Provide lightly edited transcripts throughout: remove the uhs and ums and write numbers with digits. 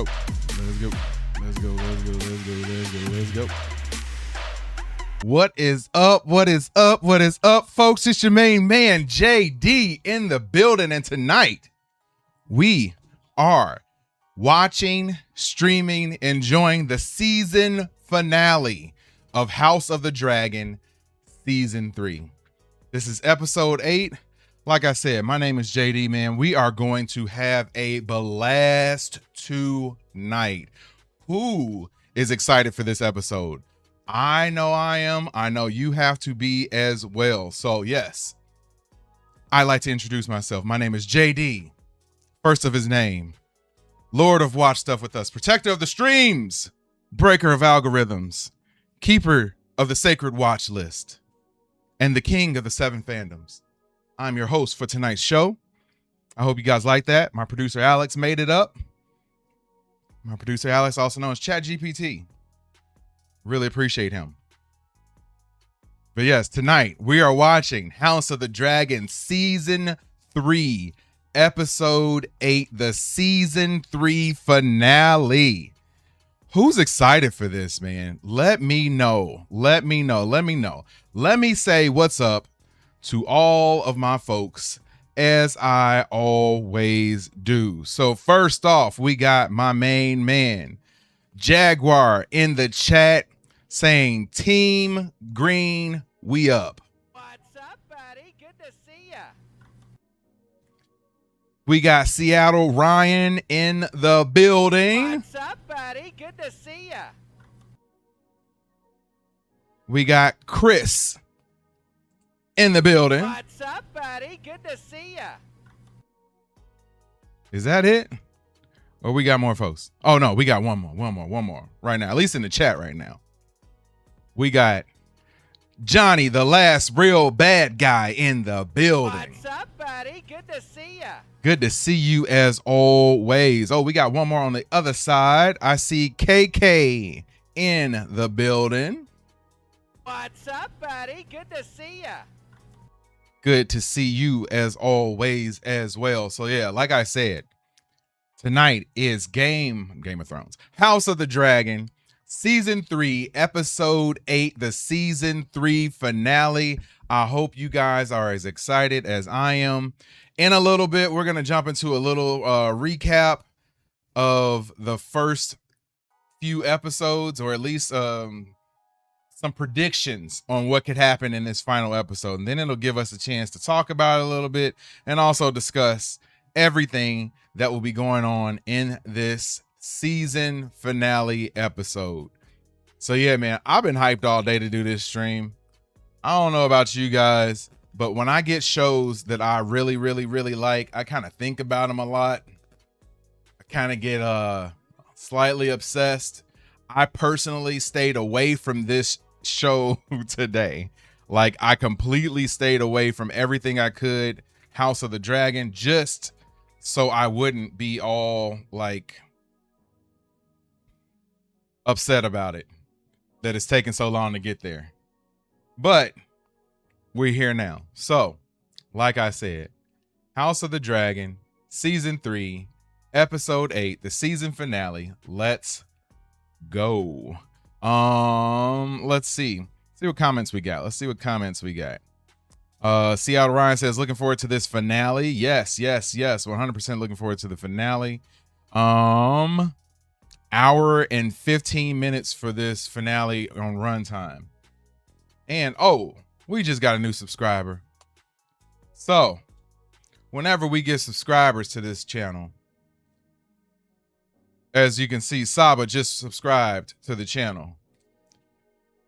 go. Let's go. Let's go. Let's go. Let's go. Let's go. Let's go. What is up? What is up? What is up, folks? It's your main man, JD, in the building. And tonight, we are watching, streaming, enjoying the season finale of House of the Dragon Season 3. This is episode 8. Like I said, my name is JD, man. We are going to have a blast tonight. Who is excited for this episode? I know I am. I know you have to be as well. So yes, I like to introduce myself. My name is JD, first of his name, Lord of Watch Stuff with Us, protector of the streams, breaker of algorithms, keeper of the sacred watch list, and the king of the 7 fandoms. I'm your host for tonight's show. I hope you guys like that. My producer Alex made it up. My producer Alex, also known as ChatGPT. Really appreciate him. But yes, tonight we are watching House of the Dragon Season 3, Episode 8, the Season 3 finale. Who's excited for this, man? Let me know. Let me know. Let me know. Let me say what's up to all of my folks, as I always do. So first off, we got my main man, Jaguar, in the chat saying, Team Green, we up. What's up, buddy? Good to see ya. We got Seattle Ryan in the building. What's up, buddy? Good to see ya. We got Chris in the building. What's up, buddy? Good to see ya. Is that it? Or we got more folks? Oh no, we got one more right now, at least in the chat right now. We got Johnny, the last real bad guy, in the building. What's up, buddy? Good to see ya. Good to see you as always. Oh, we got one more on the other side. I see KK in the building. What's up, buddy? Good to see ya. Good to see you as always as well. So yeah, like I said, tonight is Game of Thrones, House of the Dragon, Season 3, Episode 8, the Season 3 finale. I hope you guys are as excited as I am. In a little bit, we're going to jump into a little recap of the first few episodes, or at least some predictions on what could happen in this final episode. And then it'll give us a chance to talk about it a little bit and also discuss everything that will be going on in this season finale episode. So yeah, man, I've been hyped all day to do this stream. I don't know about you guys, but when I get shows that I really like, I kind of think about them a lot. I kind of get slightly obsessed. I personally stayed away from this show today. Like, I completely stayed away from everything I could House of the Dragon, just so I wouldn't be all like upset about it, that it's taking so long to get there. But we're here now. So like I said, House of the Dragon Season 3, Episode 8, the season finale. Let's go. Let's see what comments we got. Seattle Ryan says, looking forward to this finale. Yes, 100% looking forward to the finale. Hour and 15 minutes for this finale on runtime. And we just got a new subscriber. So whenever we get subscribers to this channel, as you can see, Saba just subscribed to the channel.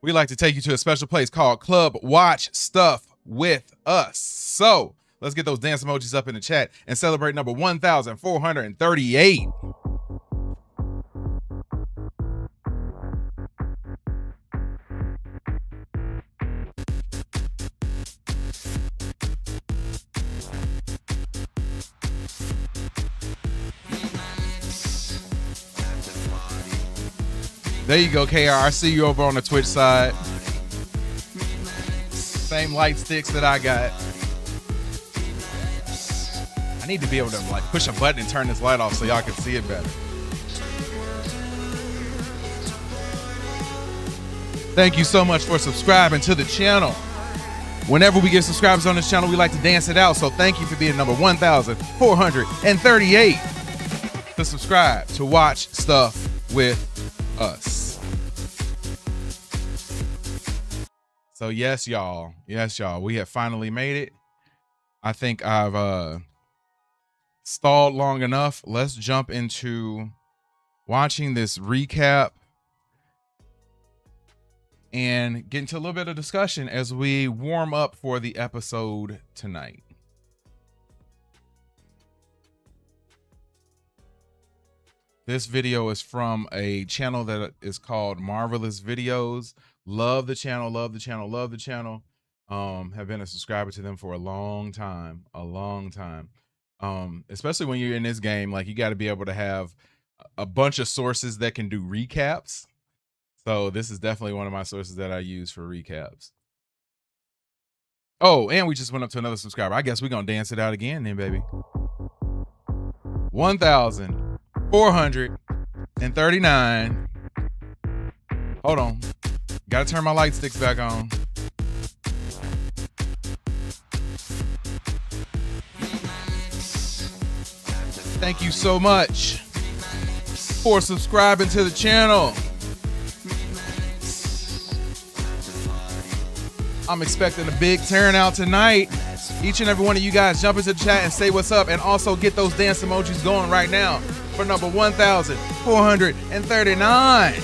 We like to take you to a special place called Club Watch Stuff with Us. So let's get those dance emojis up in the chat and celebrate number 1,438. There you go, KR. I see you over on the Twitch side. Same light sticks that I got. I need to be able to like push a button and turn this light off so y'all can see it better. Thank you so much for subscribing to the channel. Whenever we get subscribers on this channel, we like to dance it out. So thank you for being number 1,438 to subscribe to watch stuff with us. So yes, y'all, we have finally made it. I think I've stalled long enough. Let's jump into watching this recap and get into a little bit of discussion as we warm up for the episode tonight. This video is from a channel that is called Marvelous Videos. Love the channel, love the channel, love the channel. Have been a subscriber to them for a long time, especially when you're in this game. Like, you got to be able to have a bunch of sources that can do recaps. So this is definitely one of my sources that I use for recaps. Oh, and we just went up to another subscriber. I guess we're going to dance it out again then, baby. 1,439. Hold on. Got to turn my light sticks back on. Thank you so much for subscribing to the channel. I'm expecting a big turnout tonight. Each and every one of you guys jump into the chat and say what's up, and also get those dance emojis going right now for number 1,439.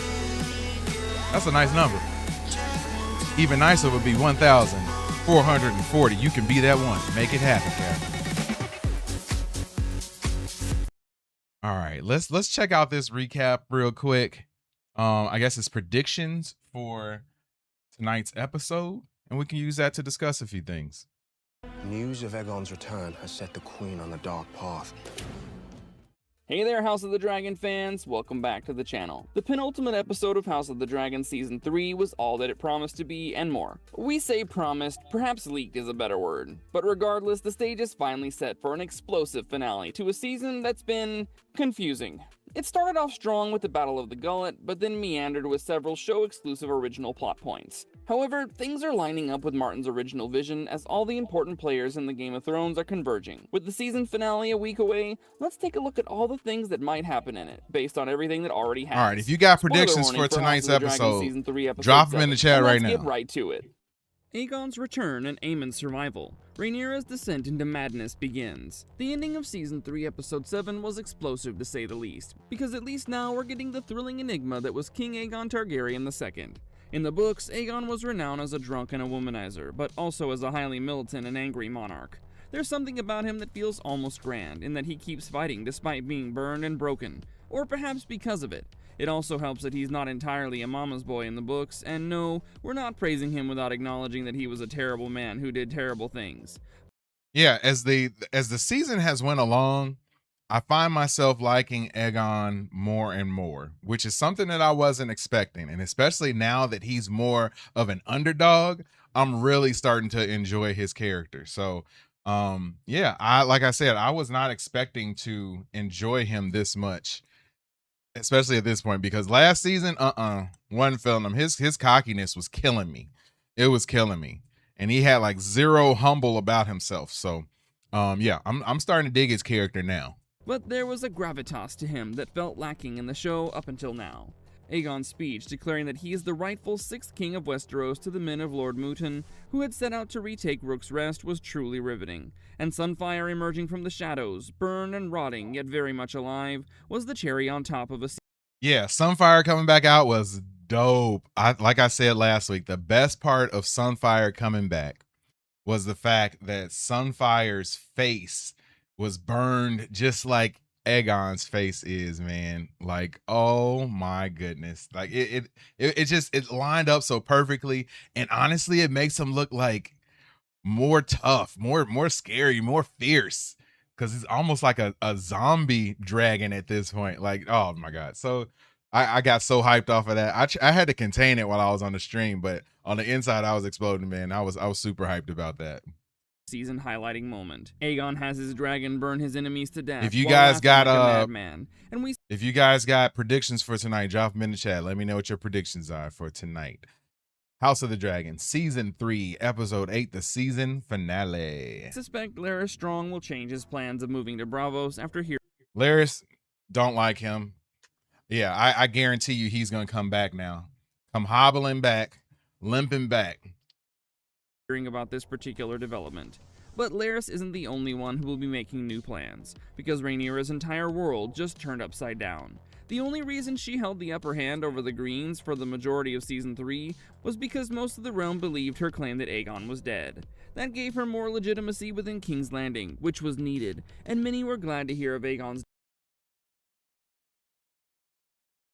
That's a nice number. Even nicer would be 1,440. You can be that one. Make it happen, Captain. All right, let's check out this recap real quick. I guess it's predictions for tonight's episode, and we can use that to discuss a few things. News of Aegon's return has set the Queen on a dark path. Hey there, House of the Dragon fans, welcome back to the channel. The penultimate episode of House of the Dragon Season 3 was all that it promised to be and more. We say promised, perhaps leaked is a better word. But regardless, the stage is finally set for an explosive finale to a season that's been confusing. It started off strong with the Battle of the Gullet, but then meandered with several show-exclusive original plot points. However, things are lining up with Martin's original vision as all the important players in the Game of Thrones are converging. With the season finale a week away, let's take a look at all the things that might happen in it, based on everything that already has. All right, if you got predictions for tonight's episode, drop them in the chat right now. Let's get right to it. Aegon's return and Aemon's survival. Rhaenyra's descent into madness begins. The ending of Season 3, Episode 7 was explosive to say the least, because at least now we're getting the thrilling enigma that was King Aegon Targaryen II. In the books, Aegon was renowned as a drunk and a womanizer, but also as a highly militant and angry monarch. There's something about him that feels almost grand, in that he keeps fighting despite being burned and broken, or perhaps because of it. It also helps that he's not entirely a mama's boy in the books, and no, we're not praising him without acknowledging that he was a terrible man who did terrible things. Yeah, as the season has went along, I find myself liking Aegon more and more, which is something that I wasn't expecting. And especially now that he's more of an underdog, I'm really starting to enjoy his character. So, yeah, like I said, I was not expecting to enjoy him this much, especially at this point, because last season, wasn't feeling him. His cockiness was killing me. It was killing me. And he had like zero humble about himself. So, yeah, I'm starting to dig his character now. But there was a gravitas to him that felt lacking in the show up until now. Aegon's speech declaring that he is the rightful 6th king of Westeros to the men of Lord Mouton, who had set out to retake Rook's Rest, was truly riveting. And Sunfire emerging from the shadows, burned and rotting, yet very much alive, was the cherry on top of a... Yeah, Sunfire coming back out was dope. Like I said last week, the best part of Sunfire coming back was the fact that Sunfire's face was burned just like Aegon's face is, man. Like, oh my goodness. Like it lined up so perfectly. And honestly, it makes him look like more tough, more scary, more fierce. Because it's almost like a zombie dragon at this point. Like, oh my God. So I got so hyped off of that. I had to contain it while I was on the stream, but on the inside I was exploding, man. I was super hyped about that. Season highlighting moment. Aegon has his dragon burn his enemies to death. If you guys got if you guys got predictions for tonight, drop them in the chat. Let me know what your predictions are for tonight. House of the Dragon, Season 3, Episode 8, the season finale. I suspect Larys Strong will change his plans of moving to Bravos after Larys, don't like him. Yeah, I guarantee you he's going to come back now. Come hobbling back, limping back. hearing about this particular development. But Larys isn't the only one who will be making new plans, because Rhaenyra's entire world just turned upside down. The only reason she held the upper hand over the Greens for the majority of Season 3 was because most of the realm believed her claim that Aegon was dead. That gave her more legitimacy within King's Landing, which was needed, and many were glad to hear of Aegon's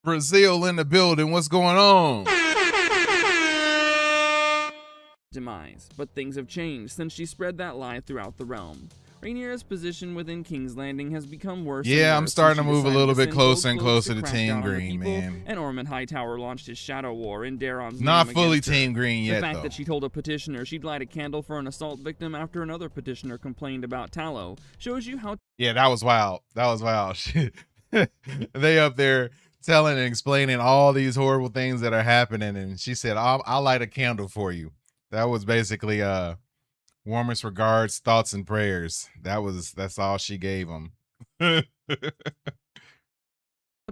Brazil in the building, what's going on? demise. But things have changed since she spread that lie throughout the realm. Rhaenyra's position within King's Landing has become worse. Yeah, I'm starting to move a little bit closer and close closer to Team Green, man. And Ormond Hightower launched his shadow war in Daeron's Not name fully against her. Team Green yet, The fact though. that she told a petitioner she'd light a candle for an assault victim after another petitioner complained about tallow shows you how Yeah, that was wild. That was wild. Shit. They up there telling and explaining all these horrible things that are happening, and she said, I'll light a candle for you. That was basically warmest regards, thoughts, and prayers. That's all she gave him.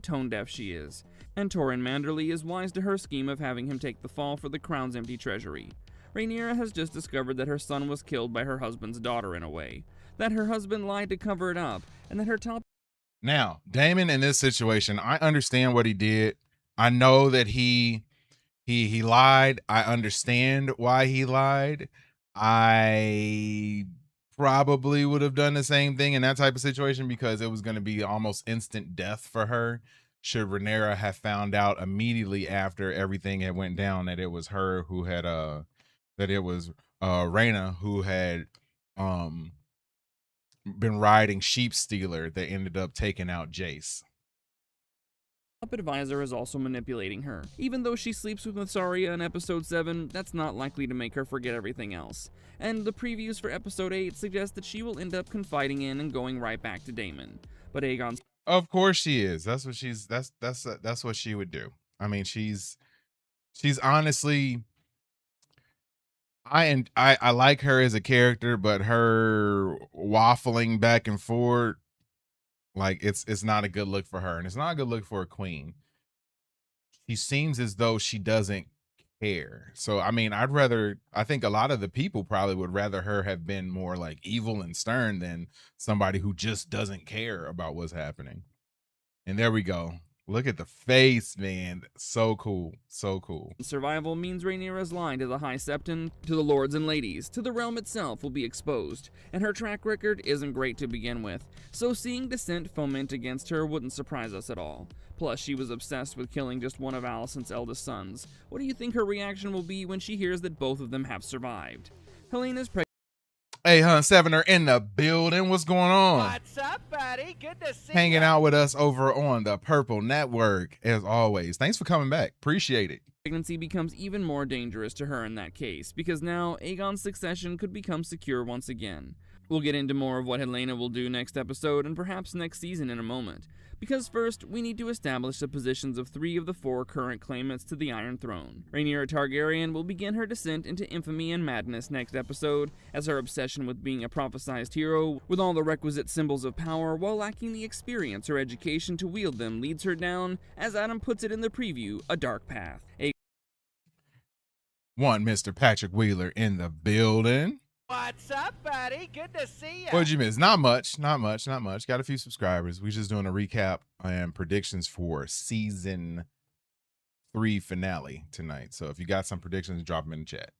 tone deaf she is, and Torrin Manderly is wise to her scheme of having him take the fall for the crown's empty treasury. Rhaenyra has just discovered that her son was killed by her husband's daughter in a way, that her husband lied to cover it up, and that her top Now, Daemon in this situation, I understand what he did. I know that he lied. I understand why he lied. I probably would have done the same thing in that type of situation because it was going to be almost instant death for her. Should Rhaenyra have found out immediately after everything had went down that it was her who had that it was Rhaena who had been riding Sheep Stealer that ended up taking out Jace. advisor is also manipulating her. Even though she sleeps with Mysaria in episode 7, that's not likely to make her forget everything else. And the previews for episode 8 suggest that she will end up confiding in and going right back to Daemon. But Aegon's Of course she is. That's what she would do. I mean, she's honestly, I like her as a character, but her waffling back and forth, like it's not a good look for her, and it's not a good look for a queen. She seems as though she doesn't care. So I mean, I think a lot of the people probably would rather her have been more like evil and stern than somebody who just doesn't care about what's happening. And there we go. Look at the face, man. So cool. So cool. survival means Rhaenyra's line to the High Septon, to the lords and ladies, to the realm itself will be exposed, and her track record isn't great to begin with, so seeing dissent foment against her wouldn't surprise us at all. Plus, she was obsessed with killing just one of Alicent's eldest sons. What do you think her reaction will be when she hears that both of them have survived? Helena's pregnant. Hey, Hun Sevener in the building. What's going on? What's up, buddy? Good to see Hanging ya. out with us over on the Purple Network, as always. Thanks for coming back. Appreciate it. Pregnancy becomes even more dangerous to her in that case, because now Aegon's succession could become secure once again. We'll get into more of what Helena will do next episode and perhaps next season in a moment, because first, we need to establish the positions of 3 of the 4 current claimants to the Iron Throne. Rhaenyra Targaryen will begin her descent into infamy and madness next episode, as her obsession with being a prophesized hero, with all the requisite symbols of power while lacking the experience or education to wield them, leads her down, as Adam puts it in the preview, a dark path. One Mr. Patrick Wheeler in the building. What's up, buddy? Good to see ya. What'd you miss? Not much. Got a few subscribers. We just doing a recap and predictions for season 3 finale tonight. So if you got some predictions, drop them in the chat.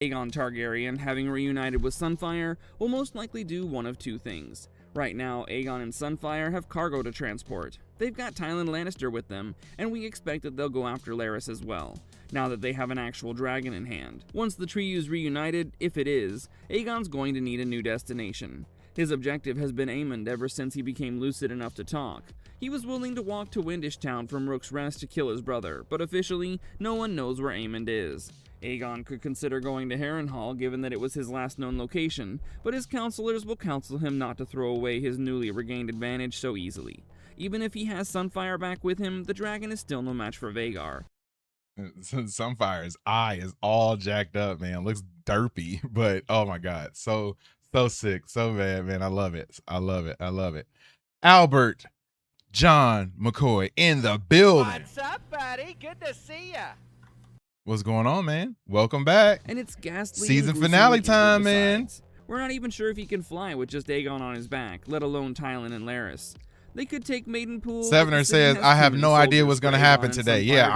Aegon Targaryen, having reunited with Sunfire, will most likely do one of 2 things. Right now, Aegon and Sunfire have cargo to transport. They've got Tywin Lannister with them, and we expect that they'll go after Larys as well, now that they have an actual dragon in hand. Once the trio's reunited, if it is, Aegon's going to need a new destination. His objective has been Aemond ever since he became lucid enough to talk. He was willing to walk to Windish Town from Rook's Rest to kill his brother, but officially, no one knows where Aemond is. Aegon could consider going to Harrenhal given that it was his last known location, but his counselors will counsel him not to throw away his newly regained advantage so easily. Even if he has Sunfire back with him, the dragon is still no match for Vhagar. Sunfire's eye is all jacked up, man. Looks derpy, but oh my god, so sick, so bad, man. I love it. I love it. I love it. Albert John McCoy in the building. What's up, buddy? Good to see ya. What's going on, man? Welcome back. And it's ghastly. Season and gruesomely finale evil time, man. besides. We're not even sure if he can fly with just Aegon on his back, let alone Tylan and Laris. They could take Maidenpool. Sevener says, "I have no idea what's going to happen today." Yeah,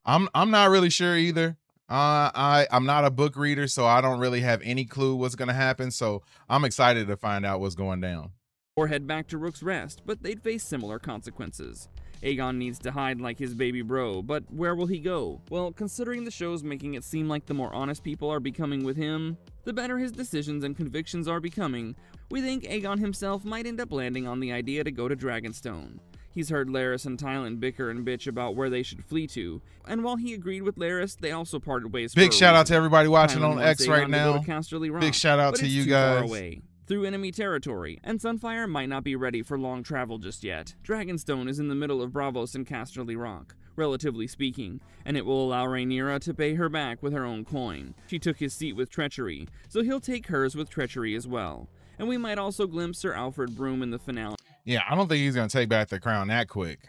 I'm not really sure either. I'm not a book reader, so I don't really have any clue what's going to happen. So I'm excited to find out what's going down. Or head back to Rook's Rest, but they'd face similar consequences. Aegon needs to hide like his baby bro, but where will he go? Well, considering the show's making it seem like the more honest people are becoming with him, the better his decisions and convictions are becoming, we think Aegon himself might end up landing on the idea to go to Dragonstone. He's heard Laris and Tylan bicker and bitch about where they should flee to, and while he agreed with Laris, they also parted ways. Big shout out to everybody watching Tylan on wants X Aegon right to now. go to Casterly Rock, Big shout out but to it's you too far guys. away, through enemy territory, and Sunfire might not be ready for long travel just yet. Dragonstone is in the middle of Braavos and Casterly Rock, relatively speaking, and it will allow Rhaenyra to pay her back with her own coin. She took his seat with treachery, so he'll take hers with treachery as well. And we might also glimpse Sir Alfred Broom in the finale. Yeah, I don't think he's going to take back the crown that quick,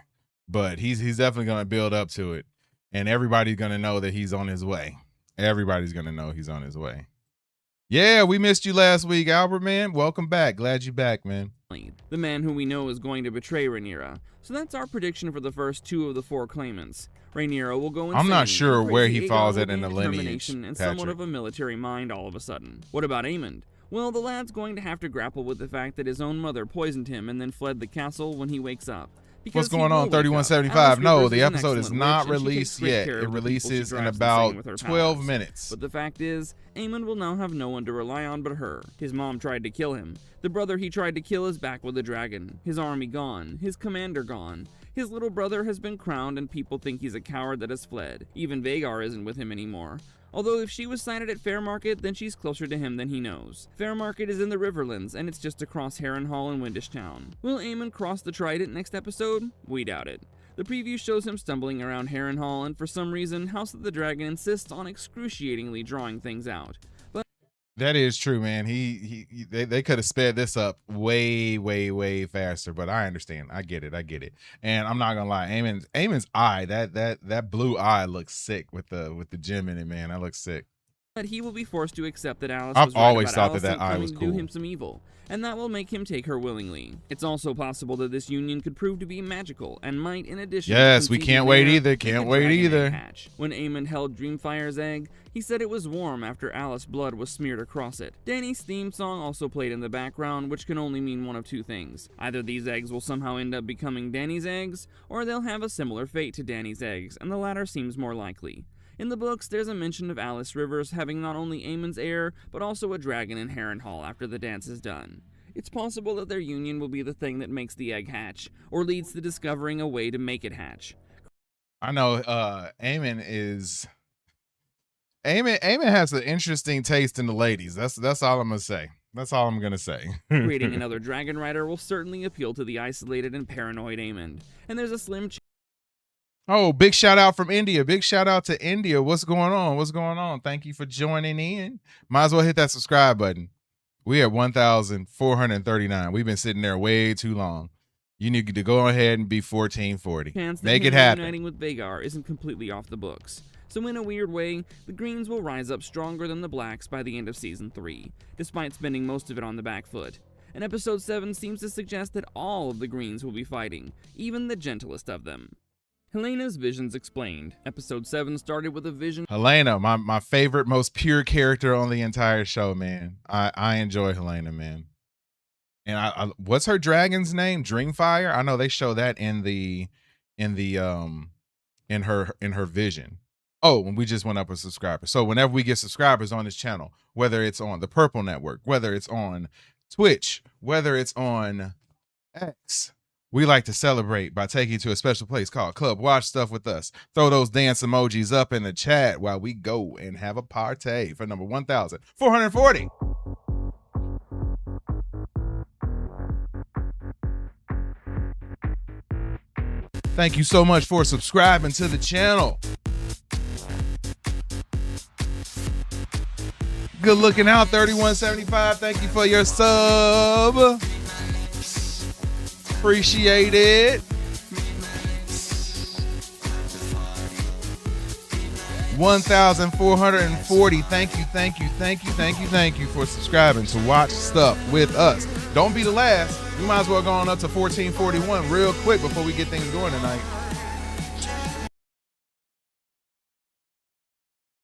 but he's definitely going to build up to it, and everybody's going to know that he's on his way. Everybody's going to know he's on his way. Yeah, we missed you last week, Albert, man. Welcome back. Glad you back, man. The man who we know is going to betray Rhaenyra. So that's our prediction for the first two of the four claimants. Rhaenyra will go insane. I'm not sure where he Aegon falls will at in gain the lineage, determination and somewhat Patrick. of a military mind all of a sudden. What about Aemond? Well, the lad's going to have to grapple with the fact that his own mother poisoned him and then fled the castle when he wakes up. What's Because he going will on, wake up. 3175? Alice No, Rivers the is an episode is excellent not witch, and she takes released great yet. care It of the people she releases in drives about insane with her 12 powers. minutes. But the fact is, Aemond will now have no one to rely on but her. His mom tried to kill him. The brother he tried to kill is back with the dragon. His army gone. His commander gone. His little brother has been crowned and people think he's a coward that has fled. Even Vhagar isn't with him anymore. Although if she was sighted at Fairmarket, then she's closer to him than he knows. Fairmarket is in the Riverlands, and it's just across Harrenhal and Windishtown. Will Aemond cross the Trident next episode? We doubt it. The preview shows him stumbling around Harrenhal, and for some reason, House of the Dragon insists on excruciatingly drawing things out. But That is true, man. They could have sped this up way faster, but I understand. I get it. And I'm not gonna lie, Aemon's eye, that blue eye looks sick with the gem in it, man. That looks sick. he will be forced to accept that Alice I've was right always about thought that Alicent eye coming was to cool. do him some evil, and that will make him take her willingly. It's also possible that this union could prove to be magical, and might, in addition, Yes, we conceive can't an wait heir either. with Can't a wait dragon egg either. hatch. When Aemond held Dreamfire's egg, he said it was warm after Alice's blood was smeared across it. Dany's theme song also played in the background, which can only mean one of two things. Either these eggs will somehow end up becoming Dany's eggs, or they'll have a similar fate to Dany's eggs, and the latter seems more likely. In the books, there's a mention of Alice Rivers having not only Aemon's heir, but also a dragon in Harrenhal after the dance is done. It's possible that their union will be the thing that makes the egg hatch, or leads to discovering a way to make it hatch. I know Aemon has an interesting taste in the ladies. That's all I'm gonna say. That's all I'm gonna say. Creating another dragon rider will certainly appeal to the isolated and paranoid Aemond, and there's a slim chance. Oh, big shout out from India. Big shout out to India. What's going on? What's going on? Thank you for joining in. Might as well hit that subscribe button. We at 1,439. We've been sitting there way too long. You need to go ahead and be 1440. Make it happen. Uniting with Vhagar isn't completely off the books. So in a weird way, the Greens will rise up stronger than the Blacks by the end of Season 3, despite spending most of it on the back foot. And Episode 7 seems to suggest that all of the Greens will be fighting, even the gentlest of them. Helena's visions explained. Episode 7 started with a vision. Helena, my favorite, most pure character on the entire show, man. I enjoy Helena, man. And I what's her dragon's name? Dreamfire? I know they show that in her vision. Oh, and we just went up a subscriber. So whenever we get subscribers on this channel, whether it's on the Purple Network, whether it's on Twitch, whether it's on X, we like to celebrate by taking you to a special place called Club Watch Stuff with us. Throw those dance emojis up in the chat while we go and have a party for number 1,440. Thank you so much for subscribing to the channel. Good looking out, 3175. Thank you for your sub. Appreciate it. 1,440. Thank you for subscribing to Watch Stuff with us. Don't be the last. We might as well go on up to 1441 real quick before we get things going tonight.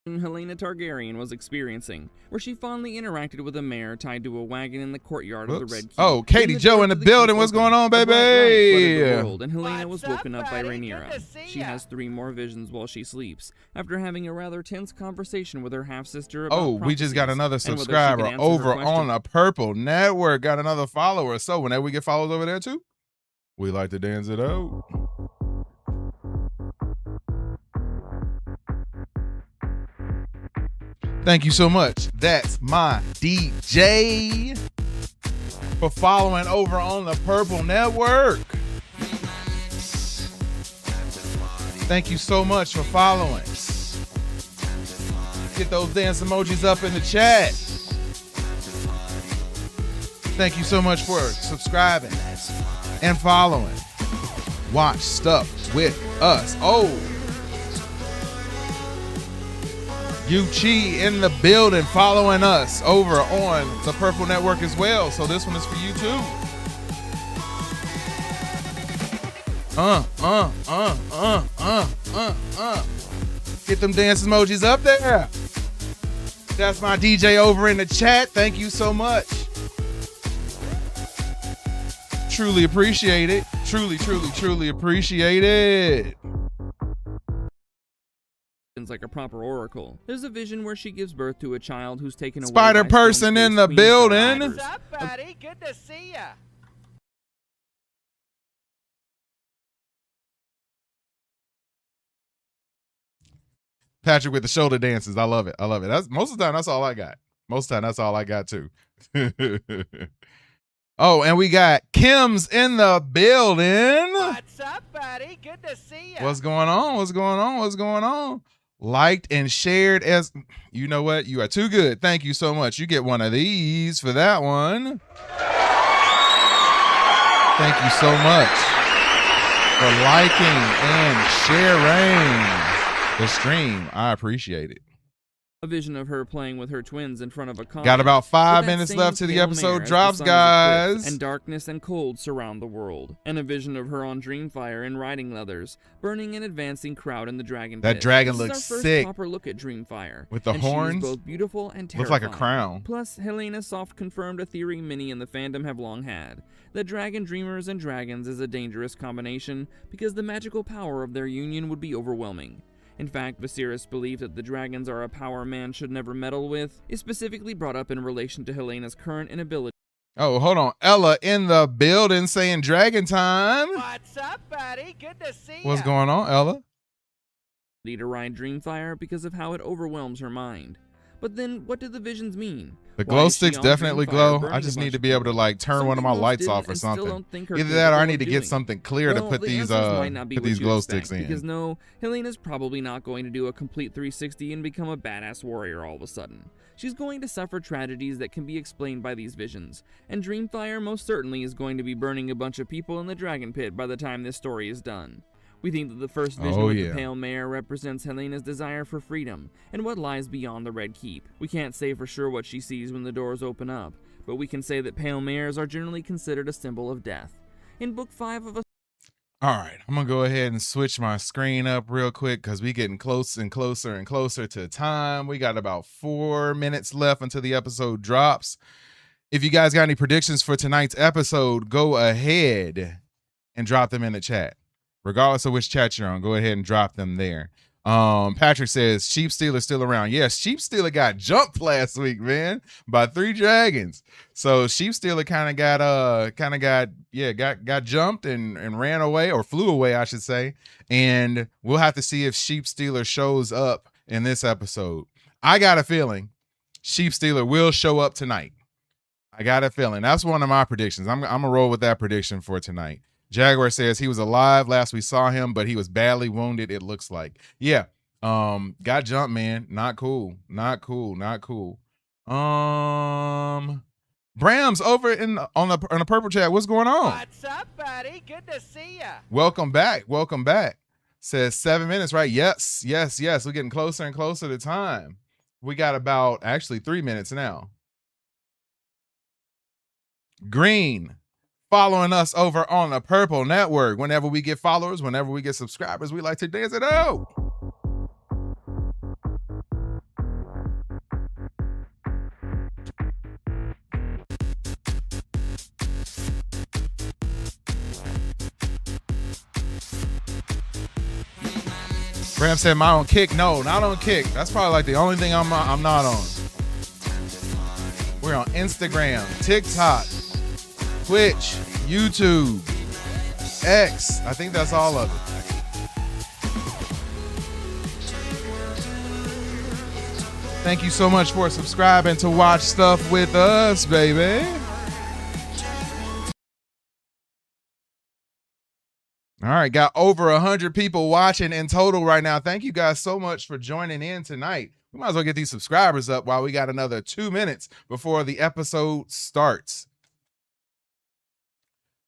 Helaena Targaryen was experiencing, where she fondly interacted with a mare tied to a wagon in the courtyard of the Red Keep. Oh, Katie Joe in the building. What's going on, baby? And Helaena was woken up by Rhaenyra. She has 3 more visions while she sleeps, after having a rather tense conversation with her half-sister about we just got another prophecies and whether she subscriber could answer over her on a Purple Network. Got another follower. So whenever we get followers over there too, we like to dance it out. Thank you so much. That's my DJ for following over on the Purple Network. Thank you so much for following. Get those dance emojis up in the chat. Thank you so much for subscribing and following. Watch Stuff with us. Oh, Yuchi in the building following us over on the Purple Network as well. So this one is for you too. Get them dance emojis up there. That's my DJ over in the chat. Thank you so much. Truly appreciate it. Truly appreciate it. like a proper oracle. There's a vision where she gives birth to a child who's taken away Spider by person Stone in the Queen building. What's up, buddy? Good to see ya. Patrick with the shoulder dances. I love it. That's most of the time. That's all I got. Most of the time, that's all I got too. Oh, and we got Kim's in the building. What's up, buddy? Good to see ya. What's going on? Liked and shared as you know what? You are too good. Thank you so much. You get one of these for that one. Thank you so much for liking and sharing the stream. I appreciate it. A vision of her playing with her twins in front of a car. Got about 5 minutes left till the episode drops, guys. And darkness and cold surround the world. And a vision of her on Dreamfire in riding leathers, burning an advancing crowd in the dragon That pit. dragon This looks is our first sick. proper look at Dreamfire. With the and horns. She is both beautiful and terrifying. Looks like a crown. Plus, Helaena soft confirmed a theory many in the fandom have long had. That dragon dreamers and dragons is a dangerous combination because the magical power of their union would be overwhelming. In fact, Viserys believed that the dragons are a power man should never meddle with, is specifically brought up in relation to Helena's current inability. Oh, hold on. Ella in the building saying dragon time. What's up, buddy? Good to see ya. What's going on, Ella? To ride Dreamfire because of how it overwhelms her mind. But then, what do the visions mean? The Why glow is she sticks on definitely Dreamfire glow. burning I a just bunch need to of be able to people? like turn Some one of my people lights didn't off or and still something. don't think her Either that or I capable need of to get doing. something clear to Well, put the these answers might not be put what these you glow expect, sticks in. Because no, Helena's probably not going to do a complete 360 and become a badass warrior all of a sudden. She's going to suffer tragedies that can be explained by these visions, and Dreamfire most certainly is going to be burning a bunch of people in the dragon pit by the time this story is done. We think that the first vision with the Pale Mare represents Helena's desire for freedom and what lies beyond the Red Keep. We can't say for sure what she sees when the doors open up, but we can say that Pale Mares are generally considered a symbol of death. In Book 5 of a... Alright, I'm gonna go ahead and switch my screen up real quick because we getting close and closer and closer to time. We got about 4 minutes left until the episode drops. If you guys got any predictions for tonight's episode, go ahead and drop them in the chat. Regardless of which chat you're on, go ahead and drop them there. Patrick says Sheep Stealer still around. Yes, Sheep Stealer got jumped last week, man, by 3 dragons. So Sheep Stealer kind of got jumped and ran away, or flew away, I should say. And we'll have to see if Sheep Stealer shows up in this episode. I got a feeling Sheep Stealer will show up tonight. I got a feeling. That's one of my predictions. I'm gonna roll with that prediction for tonight. Jaguar says he was alive last we saw him, but he was badly wounded, it looks like. Yeah. Got jumped, man. Not cool. Bram's over on the purple chat. What's going on? What's up, buddy? Good to see ya. Welcome back. Welcome back. Says 7 minutes, right? Yes. We're getting closer and closer to time. We got about actually 3 minutes now. Green, following us over on the Purple Network. Whenever we get followers, whenever we get subscribers, we like to dance it out. Bram said, "My on Kick." No, not on Kick. That's probably like the only thing I'm not on. We're on Instagram, TikTok, Twitch, YouTube, X. I think that's all of it. Thank you so much for subscribing to watch stuff with us, baby. All right, got over 100 people watching in total right now. Thank you guys so much for joining in tonight. We might as well get these subscribers up while we got another 2 minutes before the episode starts.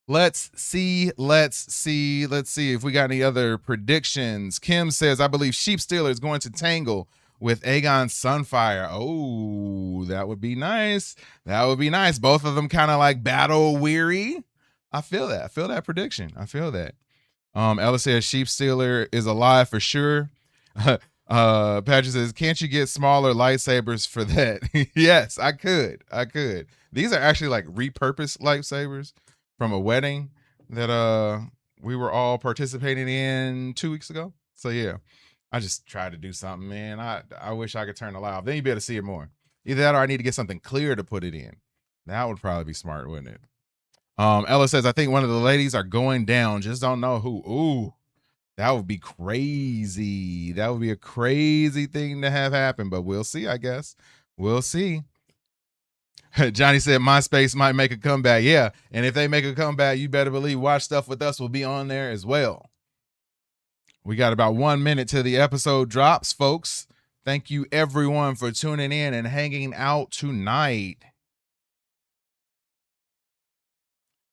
Let's see if we got any other predictions. Kim says, "I believe Sheep Stealer is going to tangle with Aegon Sunfire." Oh, that would be nice. That would be nice. Both of them kind of like battle weary. I feel that. I feel that prediction. I feel that. Ella says Sheep Stealer is alive for sure. Patrick says, "Can't you get smaller lightsabers for that?" Yes, I could. These are actually like repurposed lightsabers from a wedding that we were all participating in 2 weeks ago. So yeah, I just tried to do something, man. I wish I could turn the light off. Then you'd be able to see it more. Either that or I need to get something clear to put it in. That would probably be smart, wouldn't it? Ella says, "I think one of the ladies are going down. Just don't know who." Ooh, that would be crazy. That would be a crazy thing to have happen, but we'll see, I guess. We'll see. Johnny said, "MySpace might make a comeback." Yeah, and if they make a comeback, you better believe Watch Stuff With Us will be on there as well. We got about 1 minute till the episode drops, folks. Thank you, everyone, for tuning in and hanging out tonight.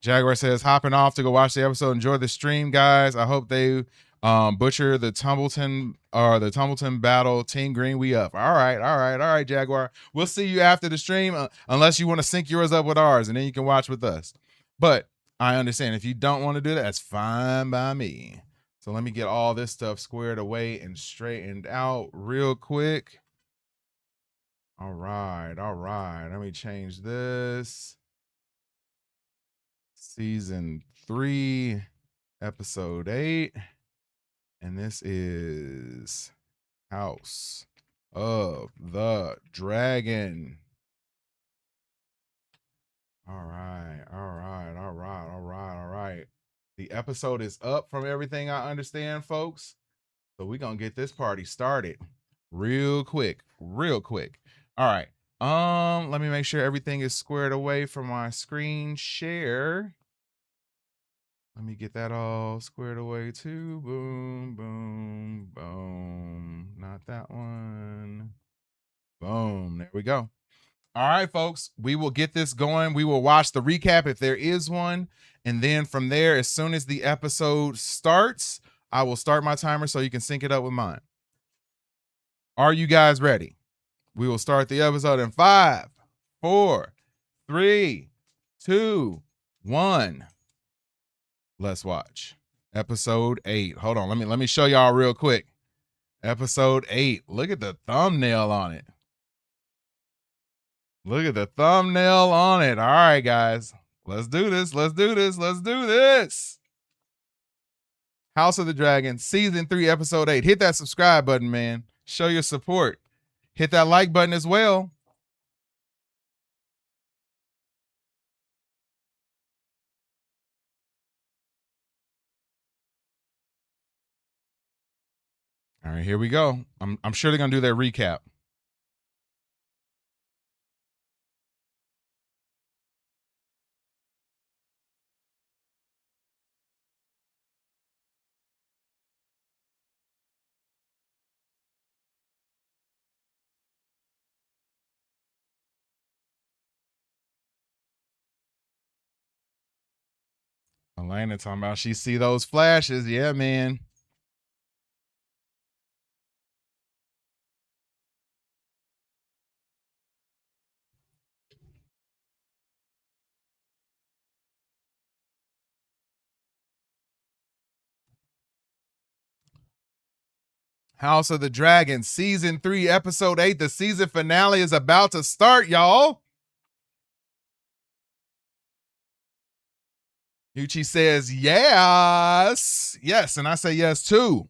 Jaguar says, "Hopping off to go watch the episode. Enjoy the stream, guys. I hope they butcher the Tumbleton battle. Team Green, we up." All right, Jaguar. We'll see you after the stream, unless you want to sync yours up with ours, and then you can watch with us. But I understand if you don't want to do that, that's fine by me. So let me get all this stuff squared away and straightened out real quick. All right. Let me change this. Season 3, episode 8. And this is House of the Dragon. All right. The episode is up from everything I understand, folks. So we're going to get this party started real quick. All right. Let me make sure everything is squared away from my screen share. Let me get that all squared away too. Boom. Not that one. Boom. There we go. All right, folks. We will get this going. We will watch the recap if there is one. And then from there, as soon as the episode starts, I will start my timer so you can sync it up with mine. Are you guys ready? We will start the episode in 5, 4, 3, 2, 1. Let's watch episode 8. Hold on. Let me show y'all real quick. Episode 8. Look at the thumbnail on it. All right, guys. Let's do this. House of the Dragon, season 3, episode 8. Hit that subscribe button, man. Show your support. Hit that like button as well. All right, here we go. I'm sure they're gonna do their recap. Elena talking about she see those flashes. Yeah, man. House of the Dragon, season 3, episode 8. The season finale is about to start, y'all. Yuchi says yes. Yes, and I say yes too.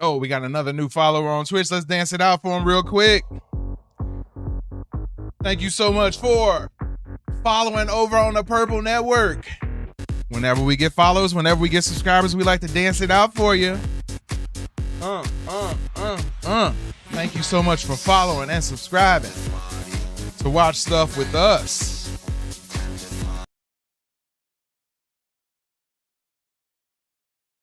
Oh, we got another new follower on Twitch. Let's dance it out for him real quick. Thank you so much for following over on the Purple Network. Whenever we get followers, whenever we get subscribers, we like to dance it out for you. Thank you so much for following and subscribing to watch stuff with us.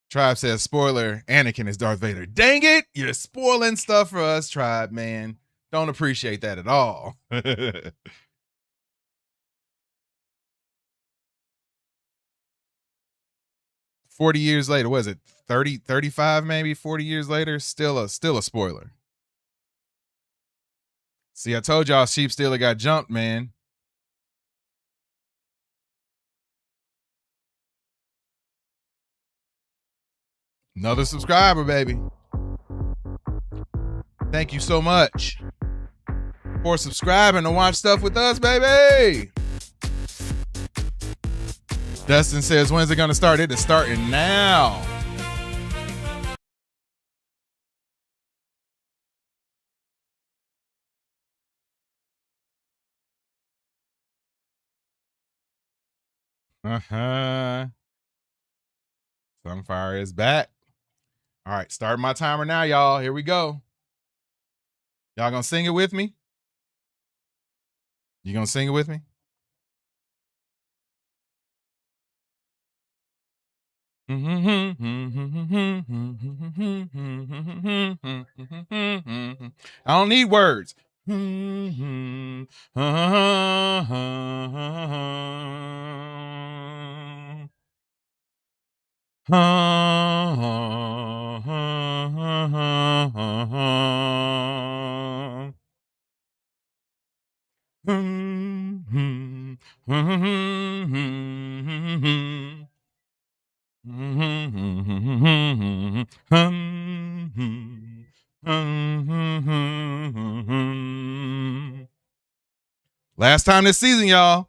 Tribe says, spoiler, Anakin is Darth Vader. Dang it, you're spoiling stuff for us, Tribe, man. Don't appreciate that at all. 40 years later, was it 30, 35 maybe, 40 years later, still a spoiler. See, I told y'all Sheep Stealer got jumped, man. Another subscriber, baby. Thank you so much for subscribing to watch stuff with us, baby. Dustin says, when's it going to start? It is starting now. Sunfire is back. All right, starting my timer now, y'all. Here we go. Y'all gonna sing it with me? You gonna sing it with me? I don't need words. Last time this season, y'all.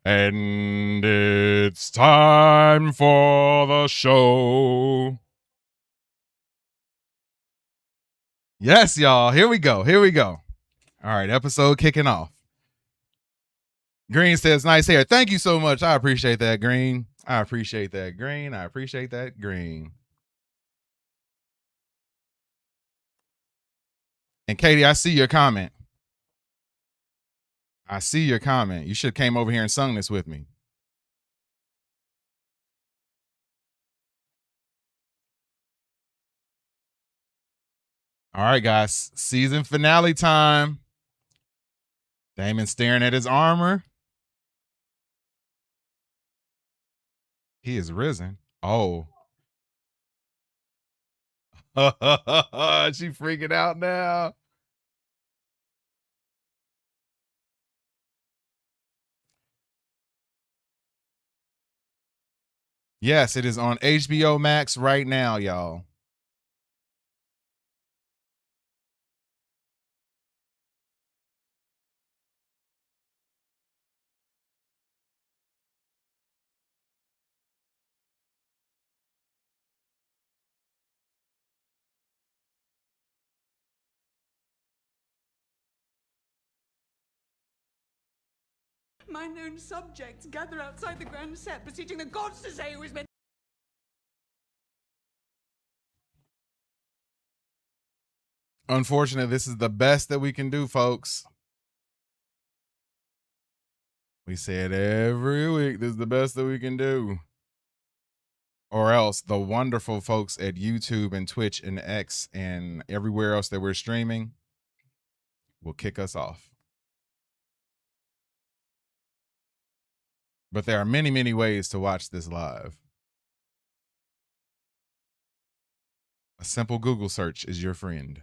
And it's time for the show. Yes, y'all. Here we go. Here we go. All right, episode kicking off. Green says, nice hair. Thank you so much. I appreciate that, Green. I appreciate that, Green. I appreciate that, Green. And Katie, I see your comment. I see your comment. You should have came over here and sung this with me. All right, guys. Season finale time. Damon staring at his armor. He is risen. Oh. She freaking out now. Yes, it is on HBO Max right now, y'all. My known subjects gather outside the grand set, beseeching the gods to say who is meant. Unfortunately, this is the best that we can do, folks. We say it every week. This is the best that we can do. Or else the wonderful folks at YouTube and Twitch and X and everywhere else that we're streaming will kick us off. But there are many, many ways to watch this live. A simple Google search is your friend.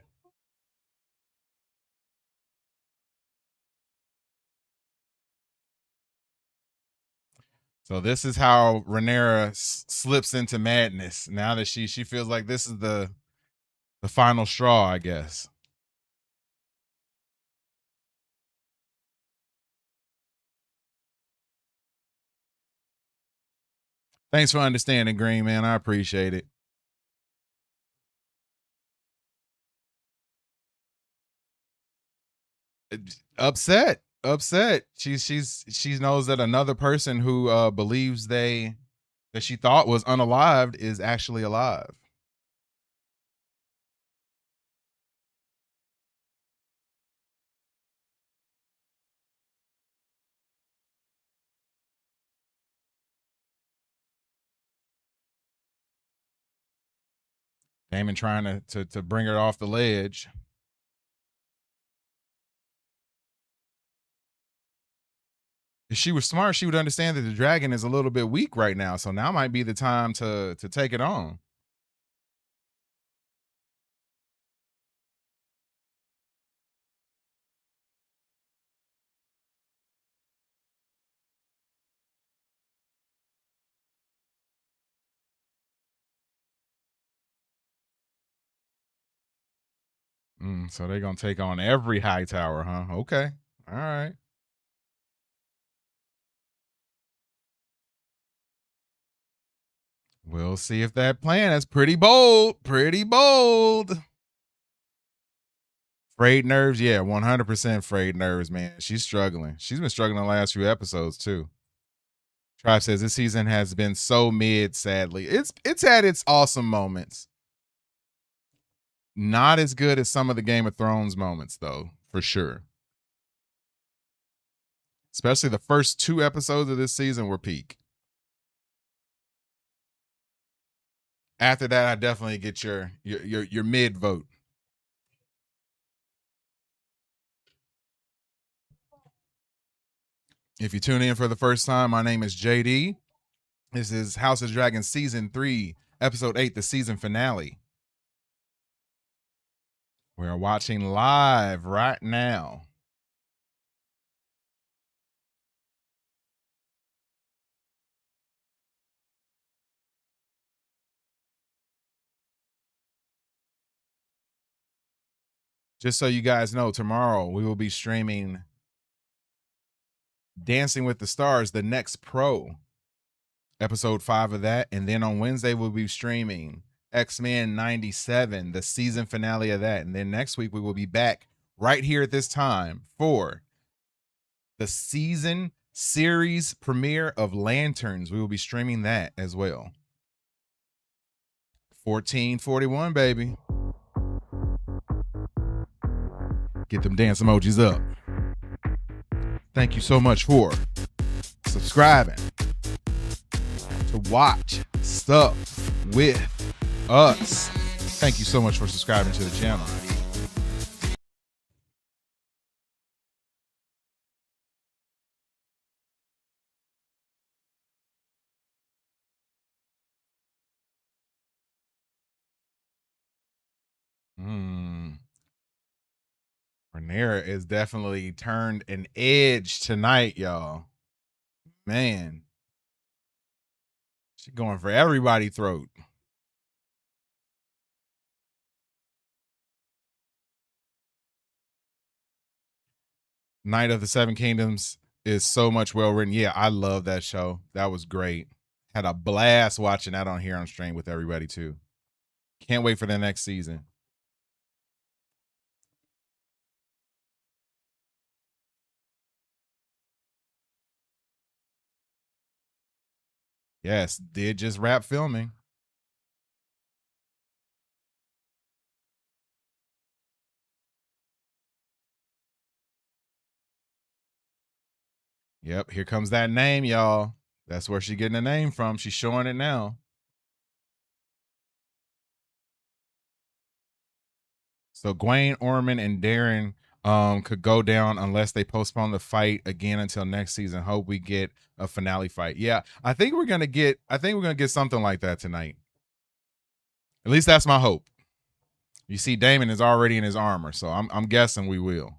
So this is how Rhaenyra slips into madness now that she feels like this is the final straw, I guess. Thanks for understanding, Green Man. I appreciate it. Upset. She knows that another person who believes that she thought was unalived is actually alive. Daemon trying to bring her off the ledge. If she was smart, she would understand that the dragon is a little bit weak right now. So now might be the time to take it on. So they're gonna take on every high tower, huh? Okay. All right. We'll see if that plan is pretty bold. Pretty bold. Frayed nerves, yeah, 100% frayed nerves, man. She's struggling. She's been struggling the last few episodes too. Tribe says this season has been so mid, sadly. It's had its awesome moments. Not as good as some of the Game of Thrones moments, though, for sure. Especially the first 2 episodes of this season were peak. After that, I definitely get your mid vote. If you tune in for the first time, my name is JD. This is House of Dragons Season 3, Episode 8, the season finale. We're watching live right now. Just so you guys know, tomorrow we will be streaming Dancing with the Stars, the next pro, episode 5 of that. And then on Wednesday, we'll be streaming X-Men 97, the season finale of that. And then next week, we will be back right here at this time for the season series premiere of Lanterns. We will be streaming that as well. 1441, baby. Get them dance emojis up. Thank you so much for subscribing to watch stuff with us. Thank you so much for subscribing to the channel. Rhaenyra is definitely turned an edge tonight, y'all. Man. She going for everybody throat. Night of the Seven Kingdoms is so much well written. Yeah, I love that show. That was great. Had a blast watching that on here on stream with everybody too. Can't wait for the next season. Yes, did just wrap filming. Yep, here comes that name, y'all. That's where she getting the name from. She's showing it now. So Gwaine, Orman, and Darren could go down unless they postpone the fight again until next season. Hope we get a finale fight. Yeah, I think we're gonna get something like that tonight. At least that's my hope. You see, Damon is already in his armor, so I'm guessing we will.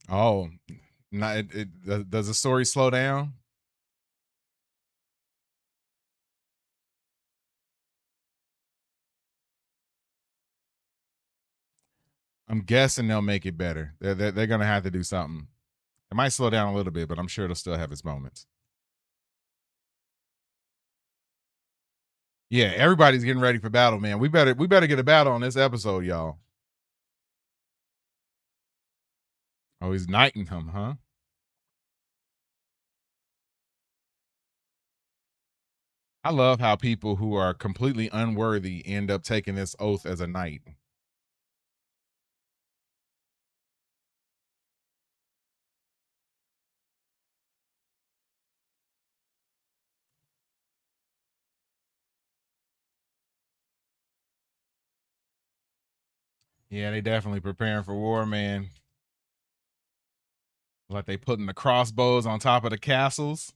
Oh, not does the story slow down? I'm guessing they'll make it better. They're gonna have to do something. It might slow down a little bit, but I'm sure it'll still have its moments. Yeah, everybody's getting ready for battle, man. We better get a battle on this episode, y'all. Oh, he's knighting him, huh? I love how people who are completely unworthy end up taking this oath as a knight. Yeah, they definitely preparing for war, man. Like they putting the crossbows on top of the castles.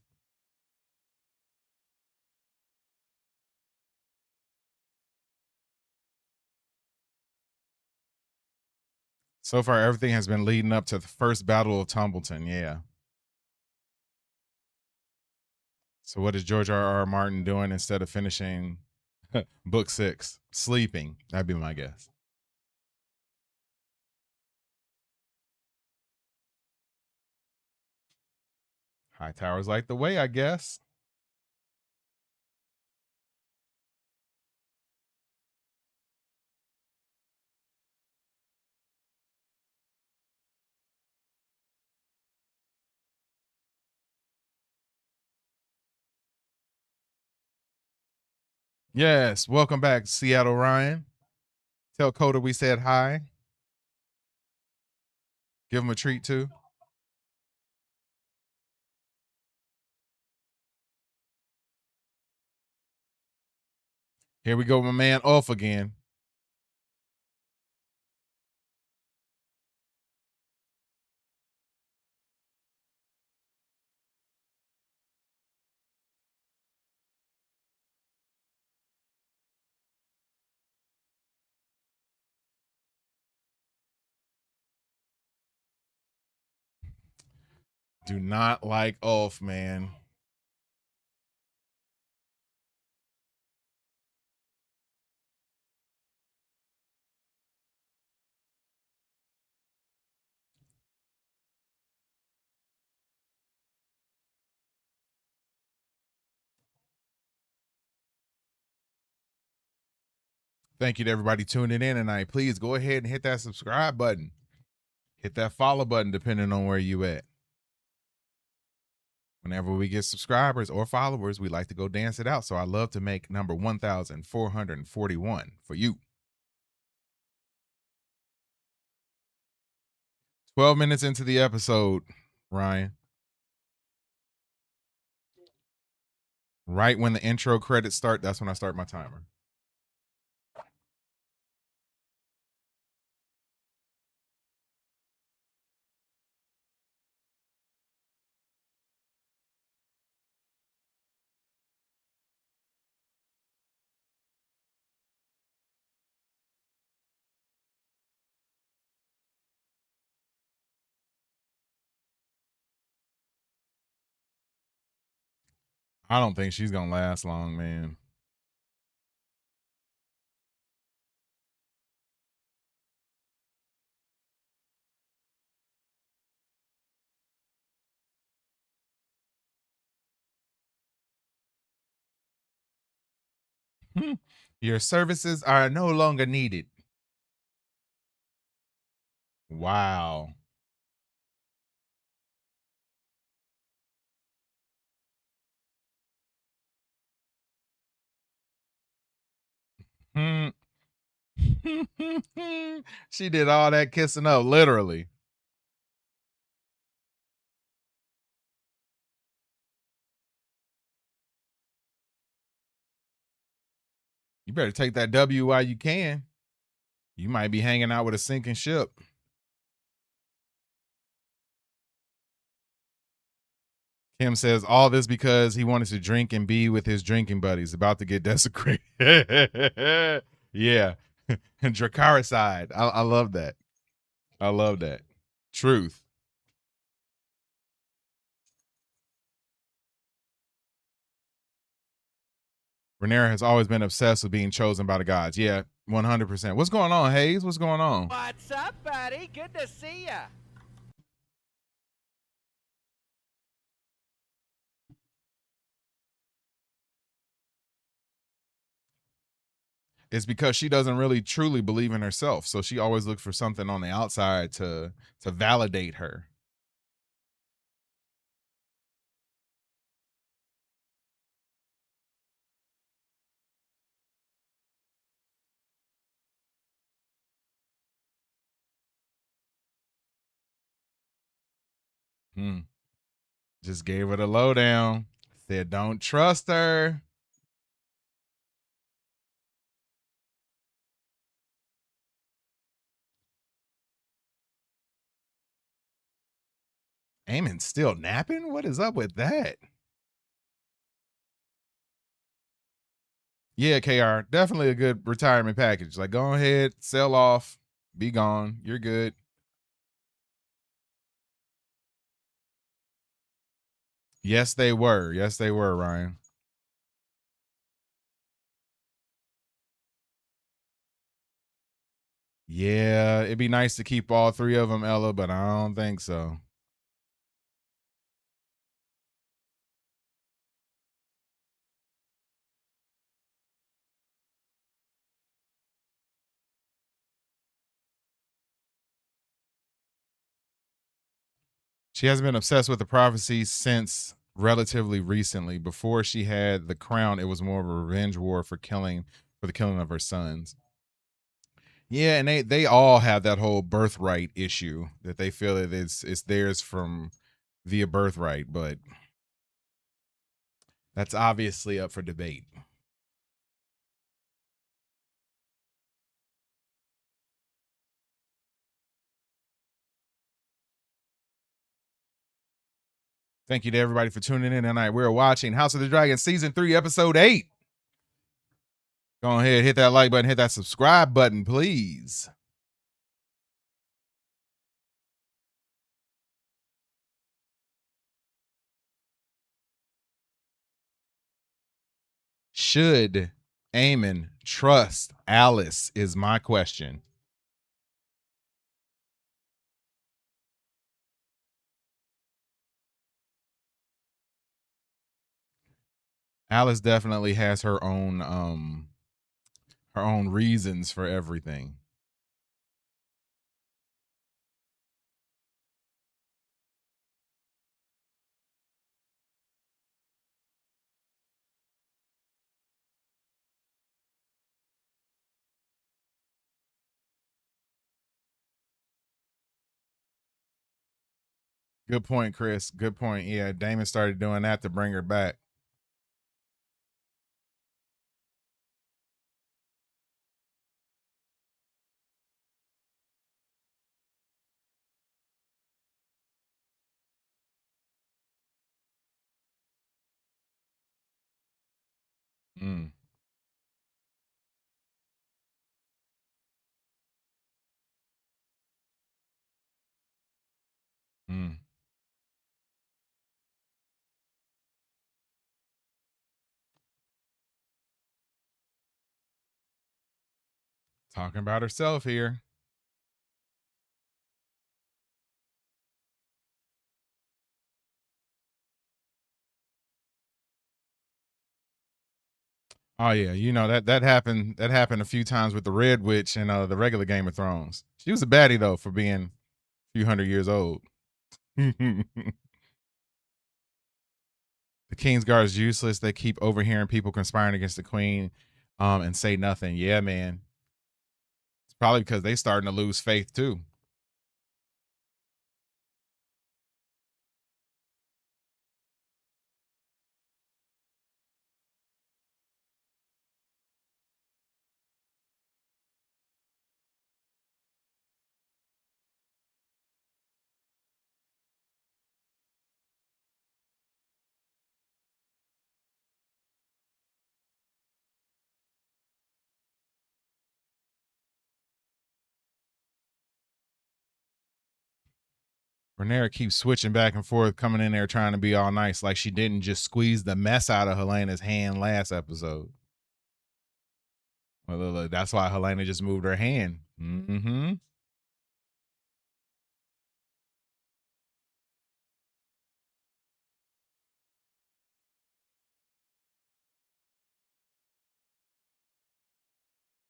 So far, everything has been leading up to the first Battle of Tumbleton. Yeah. So what is George R.R. Martin doing instead of finishing book 6? Sleeping. That'd be my guess. Hightower's like the way, I guess. Yes. Welcome back, Seattle Ryan. Tell Coda we said hi. Give him a treat too. Here we go, my man off again. Do not like Ulf, man. Thank you to everybody tuning in tonight. Please go ahead and hit that subscribe button. Hit that follow button, depending on where you at. Whenever we get subscribers or followers, we like to go dance it out. So I love to make number 1,441 for you. 12 minutes into the episode, Ryan. Right when the intro credits start, that's when I start my timer. I don't think she's gonna last long, man. Your services are no longer needed. Wow. Hmm. She did all that kissing up, literally. You better take that W while you can. You might be hanging out with a sinking ship. Kim says all this because he wanted to drink and be with his drinking buddies, about to get desecrated. Yeah. Dracaricide. I love that. I love that. Truth. Rhaenyra has always been obsessed with being chosen by the gods. Yeah, 100%. What's going on, Hayes? What's going on? What's up, buddy? Good to see ya. It's because she doesn't really truly believe in herself. So she always looks for something on the outside to validate her. Hmm. Just gave her the lowdown. Said don't trust her. Aemon's still napping? What is up with that? Yeah, KR, definitely a good retirement package. Like, go ahead, sell off, be gone. You're good. Yes, they were. Yes, they were, Ryan. Yeah, it'd be nice to keep all three of them, Ella, but I don't think so. She hasn't been obsessed with the prophecy since relatively recently. Before she had the crown, it was more of a revenge war for the killing of her sons. Yeah, and they all have that whole birthright issue that they feel that it's theirs from via birthright, but that's obviously up for debate. Thank you to everybody for tuning in tonight. We're watching House of the Dragon Season 3, Episode 8. Go ahead, hit that like button, hit that subscribe button, please. Should Aemon trust Alice is my question. Alice definitely has her own reasons for everything. Good point, Chris. Good point. Yeah, Damon started doing that to bring her back. Mm. Mm. Talking about herself here. Oh yeah, you know that happened. That happened a few times with the Red Witch and the regular Game of Thrones. She was a baddie though for being a few hundred years old. The Kingsguard is useless. They keep overhearing people conspiring against the Queen, and say nothing. Yeah, man. It's probably because they starting to lose faith too. Rhaenyra keeps switching back and forth, coming in there trying to be all nice, like she didn't just squeeze the mess out of Helena's hand last episode. Well, look, that's why Helena just moved her hand. Mm-hmm.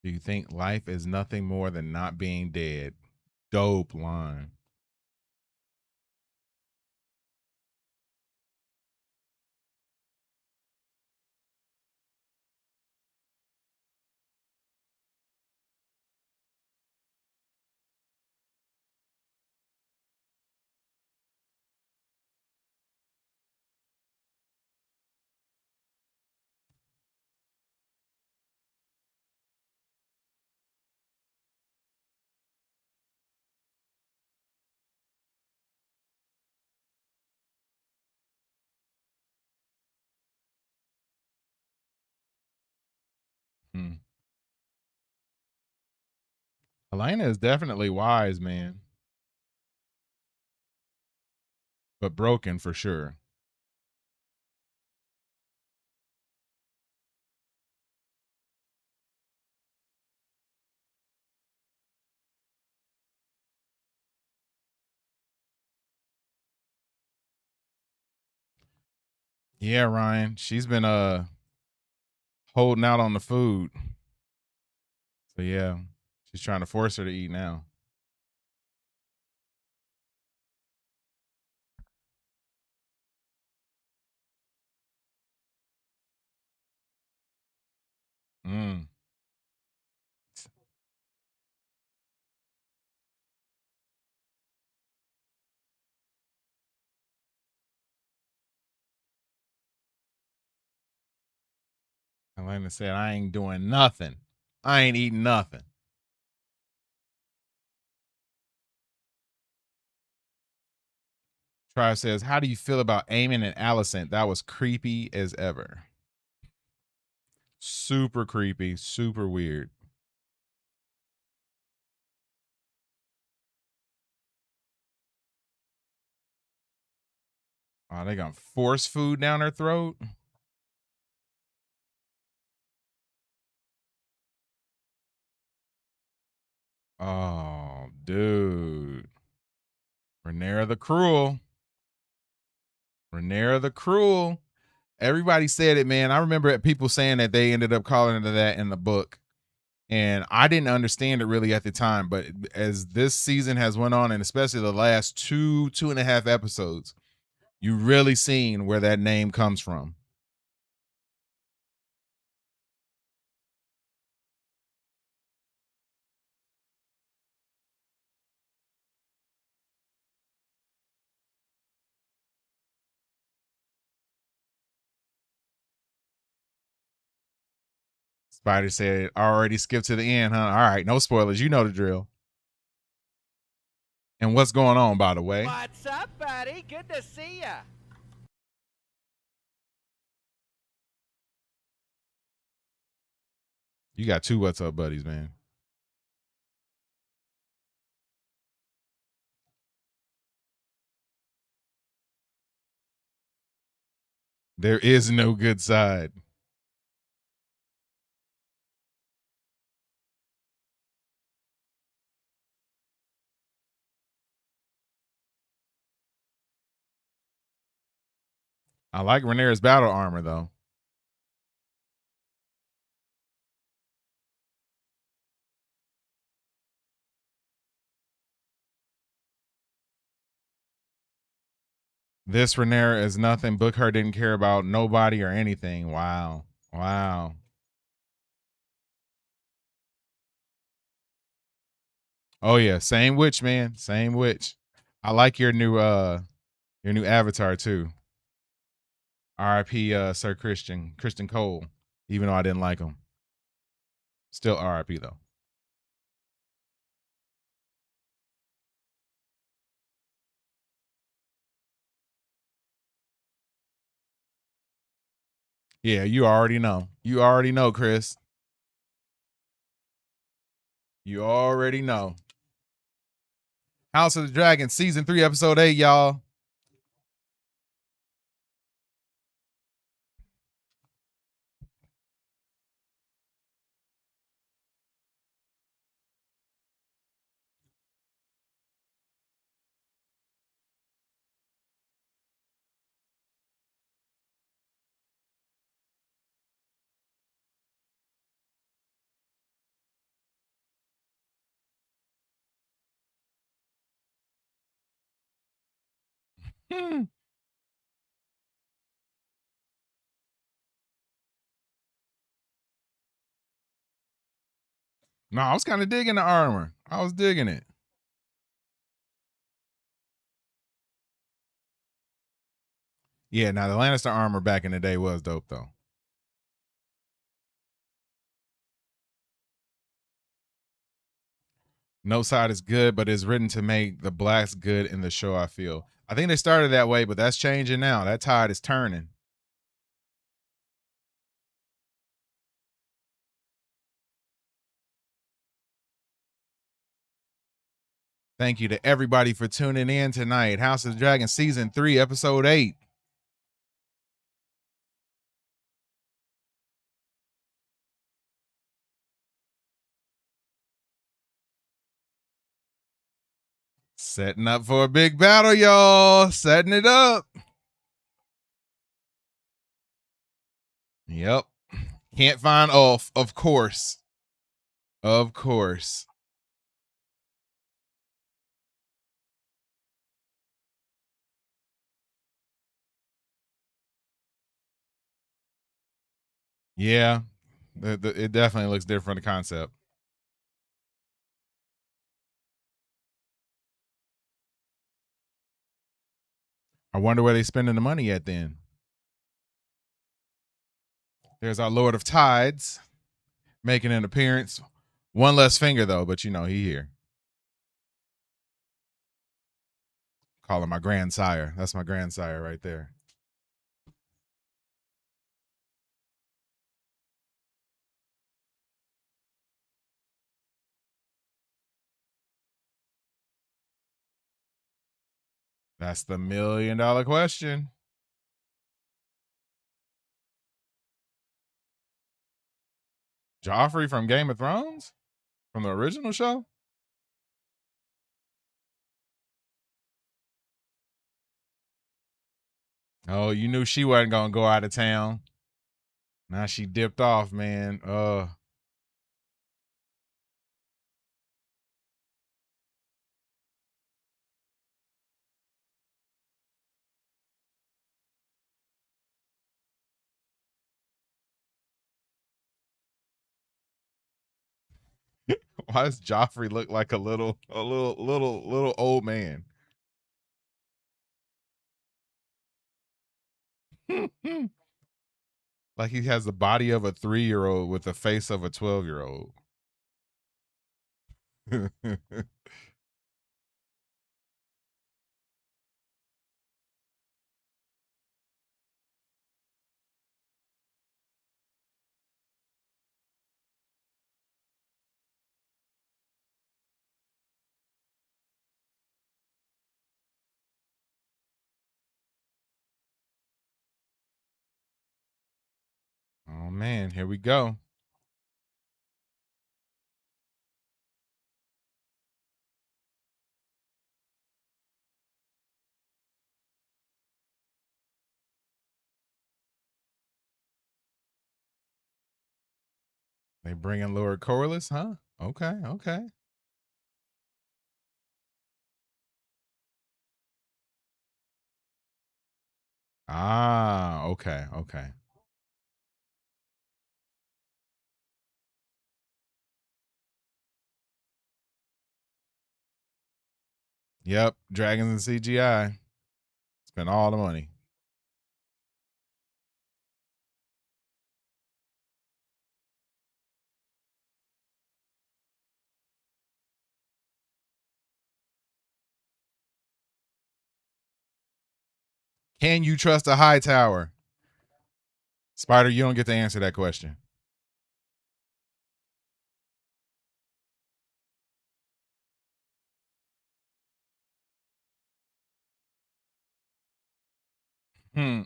Do you think life is nothing more than not being dead? Dope line. Hmm. Helena is definitely wise, man, but broken for sure. Yeah, Ryan. She's been holding out on the food. So yeah, she's trying to force her to eat now. Mm. Helena said, I ain't doing nothing. I ain't eating nothing. Tribe says, how do you feel about Eamon and Alicent? That was creepy as ever. Super creepy, super weird. Oh, they gonna force food down her throat? Oh, dude. Rhaenyra the Cruel. Rhaenyra the Cruel. Everybody said it, man. I remember people saying that they ended up calling it that in the book. And I didn't understand it really at the time. But as this season has went on, and especially the last two and a half episodes, you really seen where that name comes from. Spider said, already skipped to the end, huh? All right, no spoilers. You know the drill. And what's going on, by the way? What's up, buddy? Good to see ya. You got two what's up buddies, man. There is no good side. I like Rhaenyra's battle armor though. This Rhaenyra is nothing. Bookhart didn't care about nobody or anything. Wow. Wow. Oh yeah, same witch, man. Same witch. I like your new avatar too. R.I.P. Sir Christian Cole. Even though I didn't like him. Still R.I.P. though. Yeah, you already know. You already know, Chris. You already know. House of the Dragon, season 3, episode 8, y'all. Hmm. No, I was kind of digging the armor. I was digging it. Yeah, now the Lannister armor back in the day was dope though. No side is good, but it's written to make the blacks good in the show, I feel. I think they started that way, but that's changing now. That tide is turning. Thank you to everybody for tuning in tonight. House of the Dragon season 3, episode 8. Setting up for a big battle, y'all. Setting it up. Yep. Can't find Ulf, of course. Of course. Yeah. It definitely looks different, the concept. I wonder where they spending the money at then. There's our Lord of Tides making an appearance. One less finger though, but you know, he here. Call him my grandsire. That's my grandsire right there. That's the $1 million question. Joffrey from Game of Thrones? From the original show? Oh, you knew she wasn't gonna go out of town. Now she dipped off, man. Why does Joffrey look like a little old man? Like he has the body of a 3-year-old with the face of a 12-year-old. Oh man, here we go. They bring in Lord Corliss, huh? Okay, okay. Ah, okay, okay. Yep, dragons and CGI. Spend all the money. Can you trust a high tower? Spider, you don't get to answer that question. Hmm.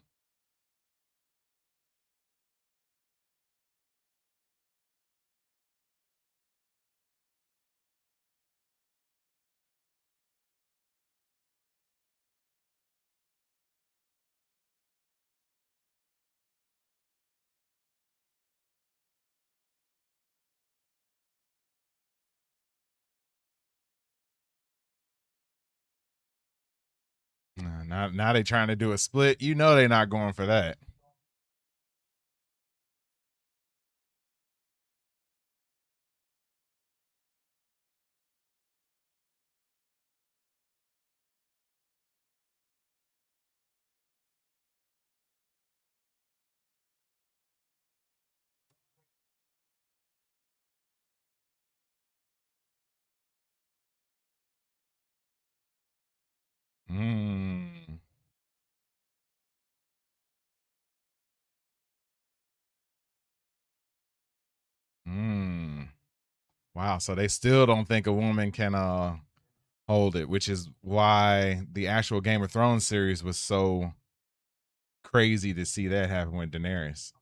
Now they trying to do a split. You know they're not going for that. Mm. Mm. Wow. So they still don't think a woman can hold it, which is why the actual Game of Thrones series was so crazy to see that happen with Daenerys.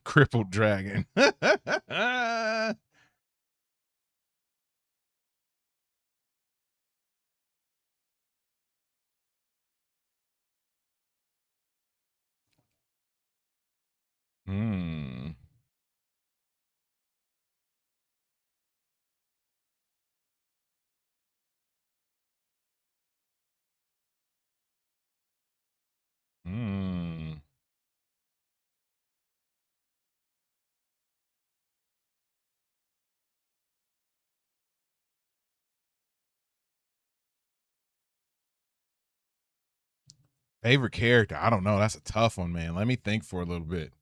Crippled dragon. Hmm. Hmm. Favorite character? I don't know. That's a tough one, man. Let me think for a little bit.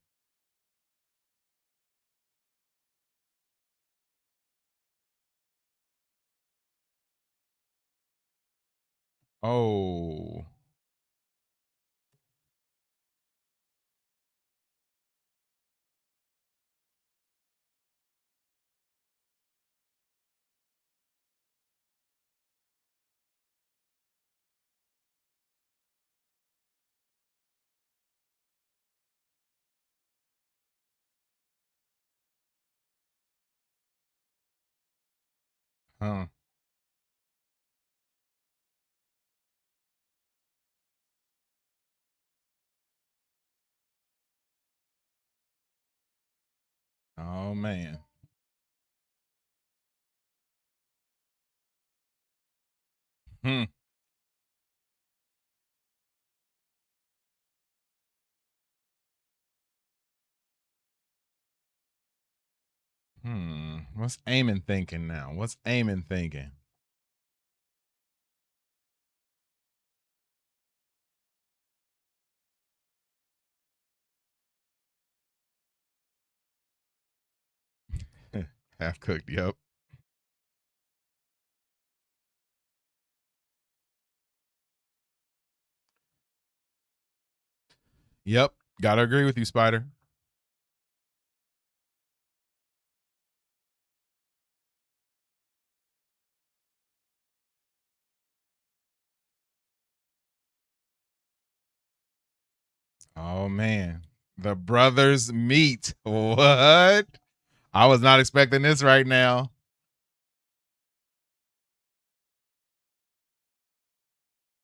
Oh. Huh. Oh man. Hmm. Hmm. What's Eamon thinking now? What's Eamon thinking? Half cooked. Yep. Yep. Gotta agree with you, Spider. Oh man. The brothers meet. What? I was not expecting this right now.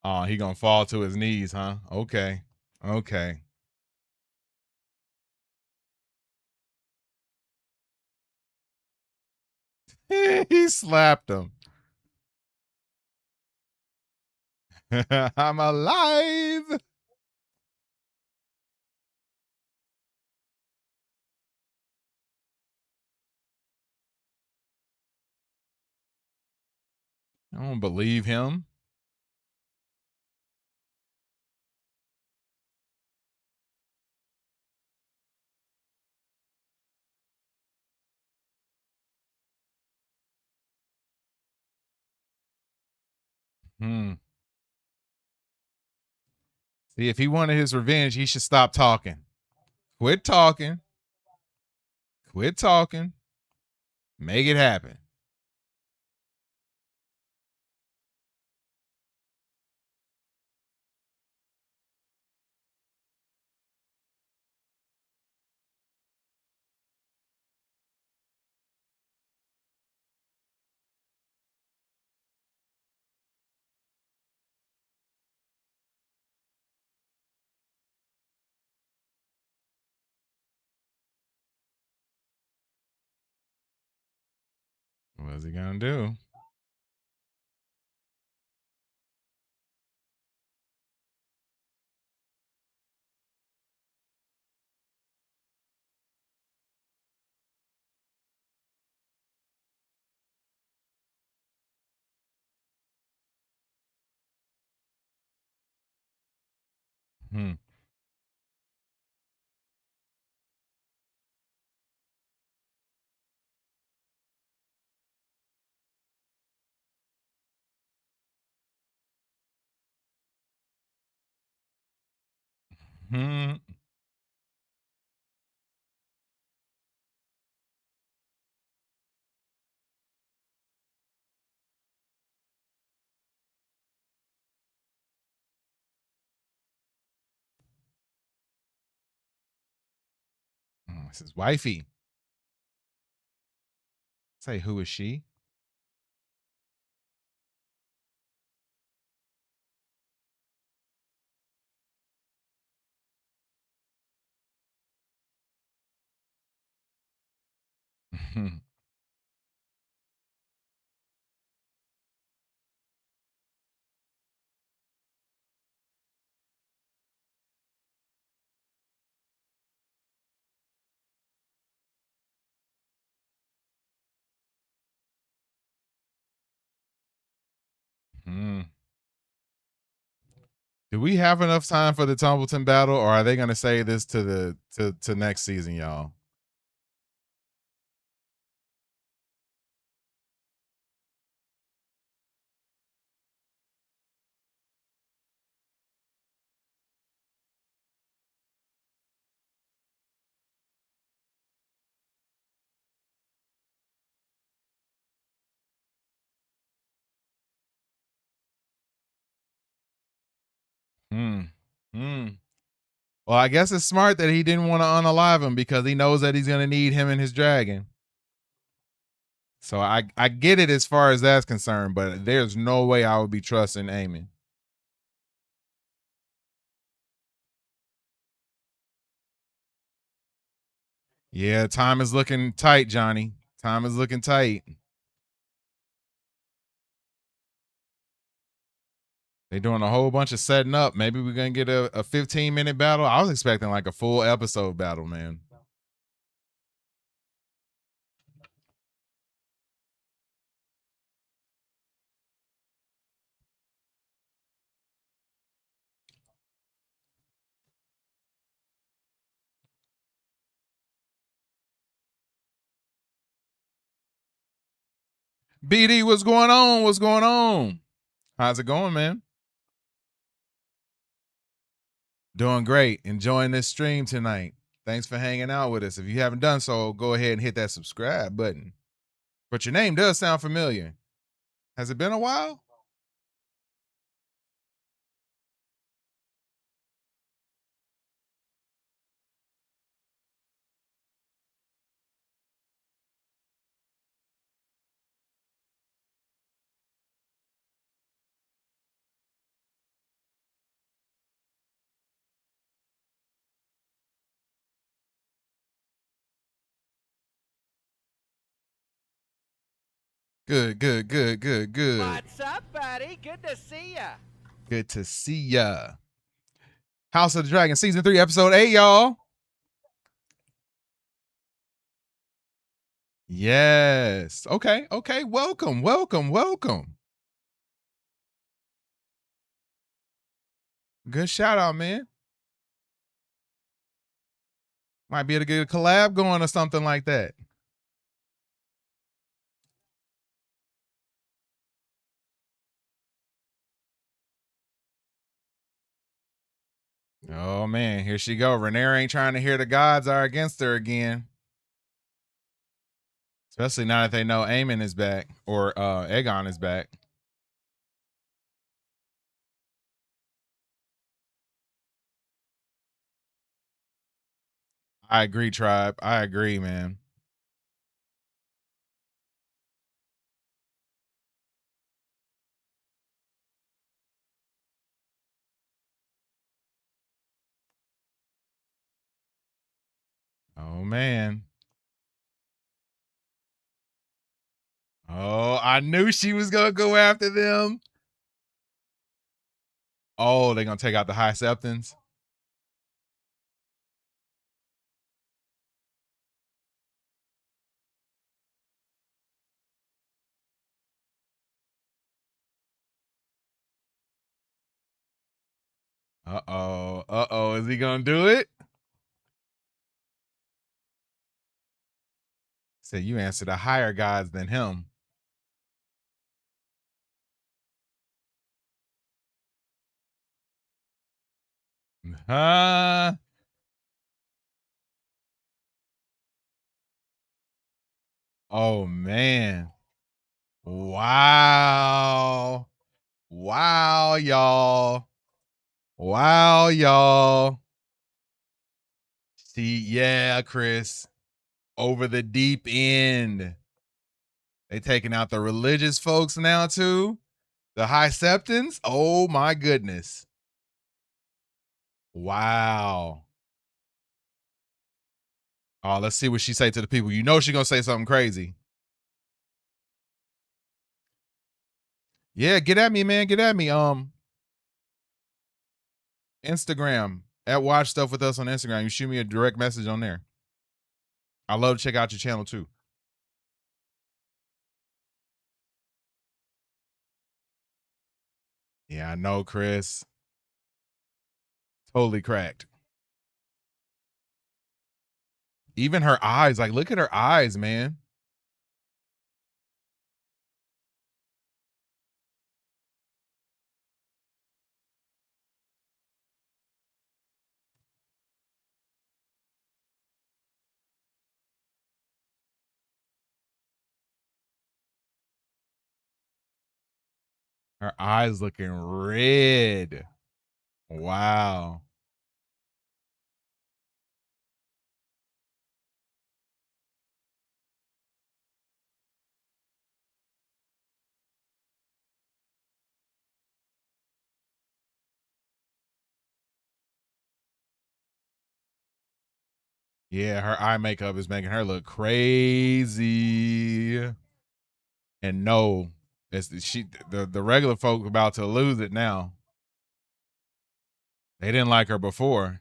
Oh, he gonna fall to his knees, huh? Okay. Okay. He slapped him. I'm alive. I don't believe him. Hmm. See, if he wanted his revenge, he should stop talking. Quit talking. Quit talking. Make it happen. What's he gonna do? Hmm. Hmm. This is wifey. Say, who is she? Hmm. Do we have enough time for the Tumbleton battle, or are they gonna say this to the to next season, y'all? Hmm. Hmm. Well, I guess it's smart that he didn't want to unalive him because he knows that he's gonna need him and his dragon. So I get it as far as that's concerned, but there's no way I would be trusting Aemon. Yeah, time is looking tight, Johnny. Time is looking tight. They're doing a whole bunch of setting up. Maybe we're gonna get a 15-minute battle. I was expecting like a full episode battle, man. BD, what's going on? What's going on? How's it going, man? Doing great. Enjoying this stream tonight. Thanks for hanging out with us. If you haven't done so, go ahead and hit that subscribe button. But your name does sound familiar. Has it been a while? Good. What's up, buddy? Good to see ya. Good to see ya. House of the Dragon, Season 3, Episode 8, y'all. Yes. Okay. Welcome. Good shout out, man. Might be able to get a collab going or something like that. Oh man, here she go. Rhaenyra ain't trying to hear the gods are against her again. Especially now that they know Aemon is back or Aegon is back. I agree, tribe. I agree, man. Oh man. Oh, I knew she was gonna go after them. Oh, they're gonna take out the High Septons. Uh-oh. Is he gonna do it? Said you answer the higher gods than him. Huh? Oh man. Wow, y'all. Wow, y'all. See, yeah, Chris. Over the deep end. They taking out the religious folks now too. The High Septons. Oh my goodness. Wow. Oh, let's see what she say to the people. You know she gonna say something crazy. Yeah, get at me, man. Get at me. Instagram at Watch Stuff with Us on Instagram. You shoot me a direct message on there. I love to check out your channel too. Yeah, I know, Chris. Totally cracked. Even her eyes, like look at her eyes, man. Her eyes looking red. Wow. Yeah, her eye makeup is making her look crazy. And no, it's the regular folk about to lose it now. They didn't like her before.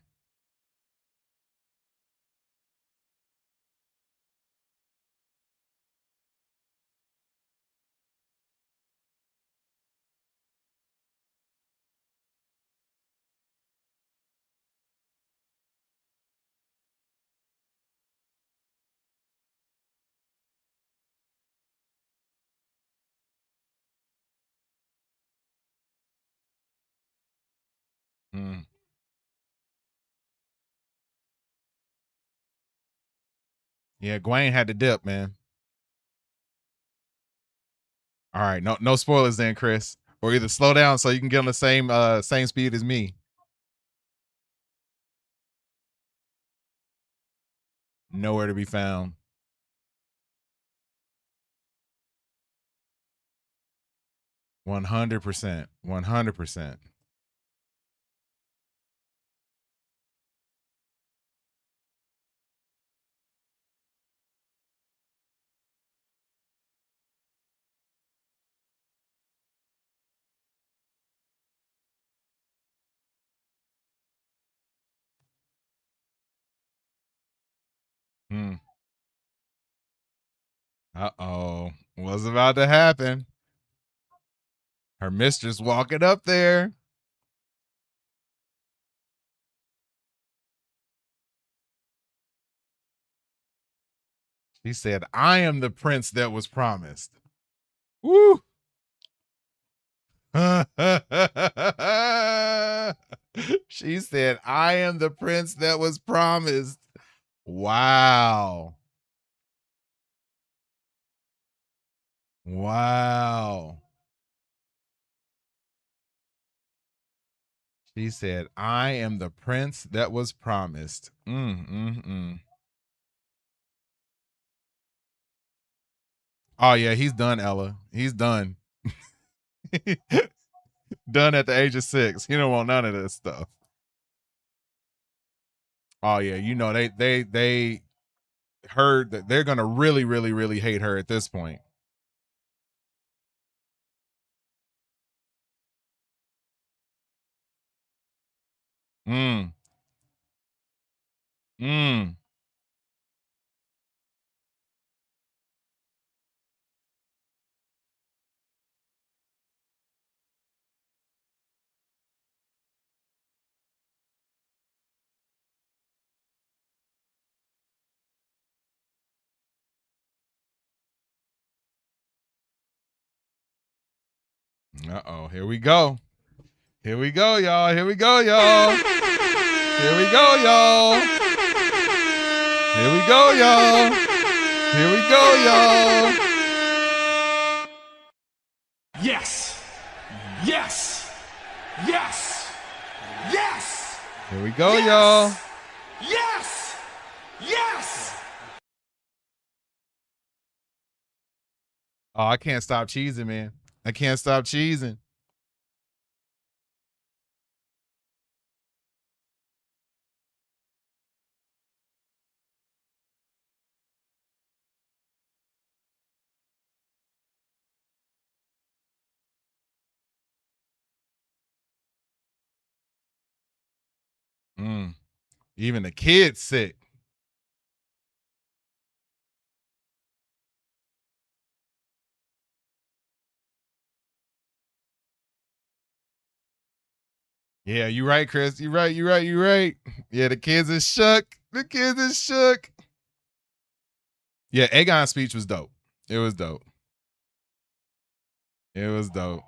Hmm. Yeah, Gwen had to dip, man. All right, no spoilers then, Chris. Or either slow down so you can get on the same speed as me. Nowhere to be found. $100%. 100%. Hmm. Uh-oh. What's about to happen? Her mistress walking up there. She said, I am the prince that was promised. Woo! She said, I am the prince that was promised. Wow. Wow. She said, I am the prince that was promised. Oh, yeah, he's done, Ella. He's done. Done at the age of 6. He don't want none of this stuff. Oh, yeah, you know, they heard that they're gonna really, really, really hate her at this point. Mm. Mm. Uh-oh, here we go. Here we go, y'all. Here we go, y'all. Here we go, y'all. Here we go, y'all. Here we go, y'all. Yes! Yes! Yes! Yes! Here we go, y'all. Yes! Yes! Oh, I can't stop cheesing, man. I can't stop cheesing. Mm. Even the kids sick. Yeah, you right, Chris. You right. You right. You right. Yeah, the kids is shook. The kids is shook. Yeah, Aegon's speech was dope. It was dope. It was dope.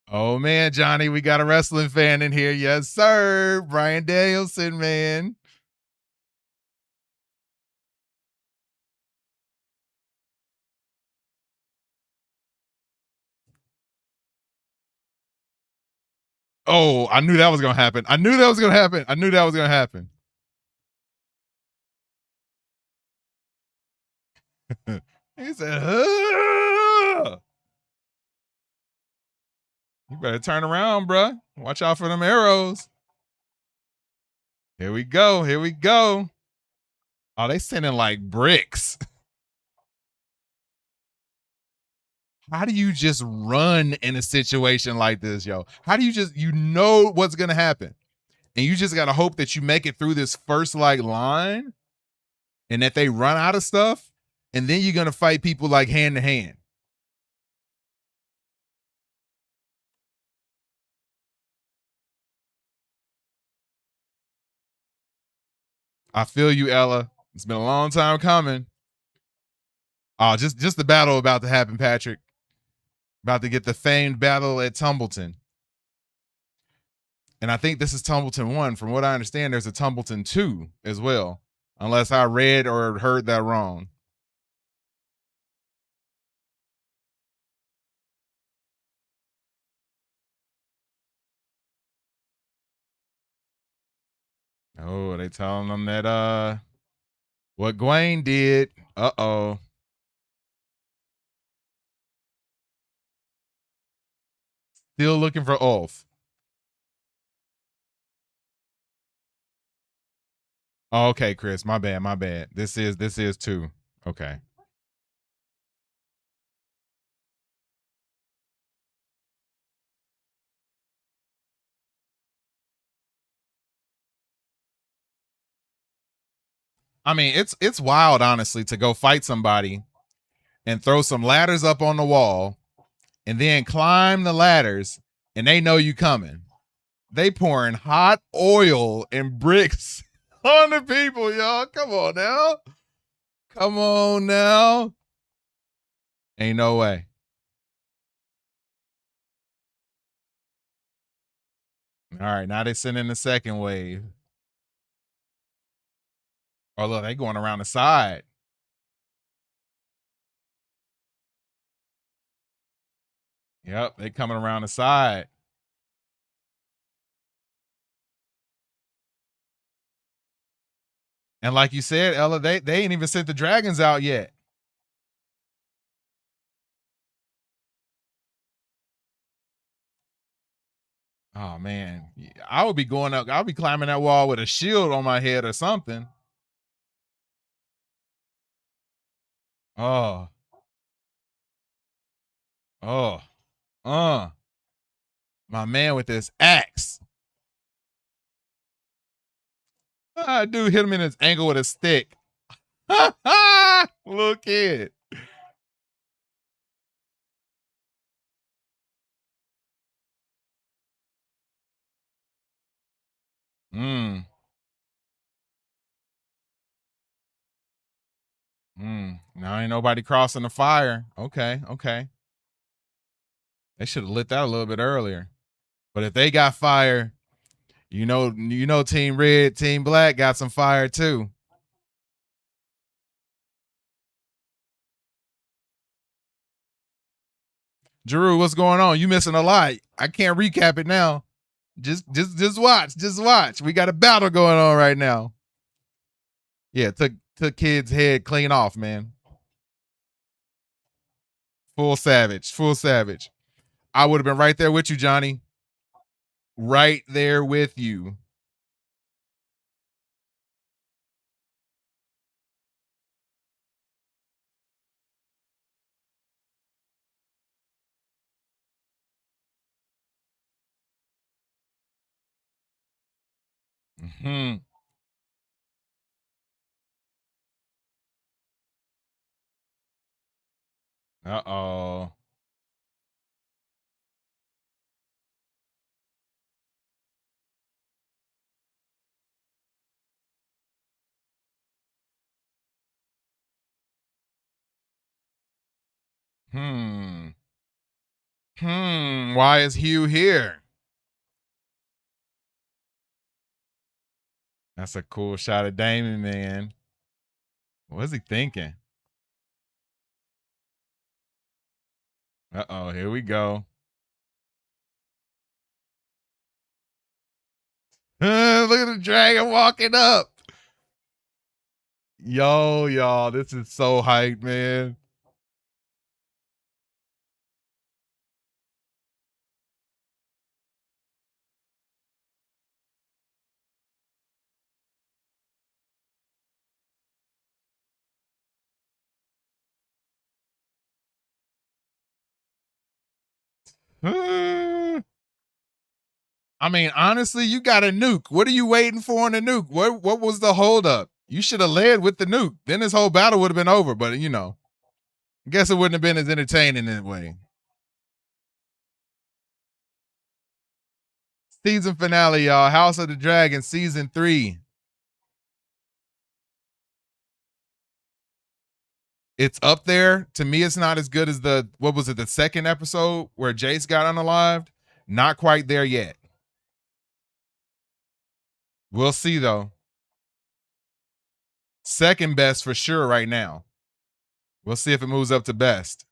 Oh man, Johnny, we got a wrestling fan in here. Yes, sir. Brian Danielson, man. Oh, I knew that was gonna happen. I knew that was gonna happen. I knew that was gonna happen. He said, you better turn around, bruh. Watch out for them arrows. Here we go. Here we go. Oh, they sending like bricks. How do you just run in a situation like this, yo? How do you just, you know what's gonna happen? And you just gotta hope that you make it through this first like line and that they run out of stuff. And then you're gonna fight people like hand to hand. I feel you, Ella. It's been a long time coming. Oh, just the battle about to happen, Patrick. About to get the famed battle at Tumbleton. And I think this is Tumbleton 1. From what I understand, there's a Tumbleton 2 as well, unless I read or heard that wrong. Oh, they telling them that what Gwen did. Uh-oh. Still looking for Ulf. Oh, okay, Chris. My bad. This is 2. Okay. I mean, it's wild, honestly, to go fight somebody and throw some ladders up on the wall and then climb the ladders and they know you coming. They pouring hot oil and bricks on the people, y'all. Come on now. Come on now. Ain't no way. All right, now they send in the second wave. Oh, look, they going around the side. Yep, they coming around the side. And like you said, Ella, they ain't even sent the dragons out yet. Oh man, I would be going up. I'll be climbing that wall with a shield on my head or something. Oh. Oh. My man with this axe. Dude hit him in his ankle with a stick. Little kid. Now ain't nobody crossing the fire. Okay. They should have lit that a little bit earlier. But if they got fire, you know, Team Red, Team Black got some fire too. Drew, what's going on? You missing a lot. I can't recap it now. Just watch. We got a battle going on right now. Yeah, took kid's head clean off, man. Full savage. I would have been right there with you, Johnny. Right there with you. Uh-oh. Why is Hugh here? That's a cool shot of Damon, man. What's he thinking? Uh-oh, here we go. Look at the dragon walking up. Yo, y'all, this is so hyped, man. I mean, honestly, you got a nuke. What are you waiting for on the nuke? What was the holdup? You should have led with the nuke. Then this whole battle would have been over. But you know, I guess it wouldn't have been as entertaining that way. Season finale, y'all. House of the Dragon, season 3. It's up there. To me, it's not as good as the second episode where Jace got unalived. Not quite there yet. We'll see though. Second best for sure right now. We'll see if it moves up to best.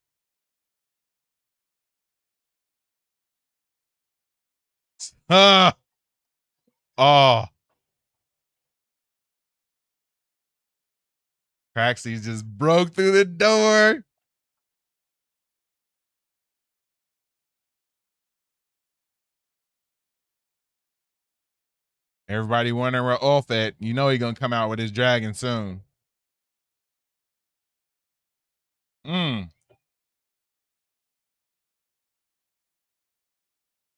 Ah. Oh. Craxy just broke through the door. Everybody wondering where Ulf at. You know he's gonna come out with his dragon soon.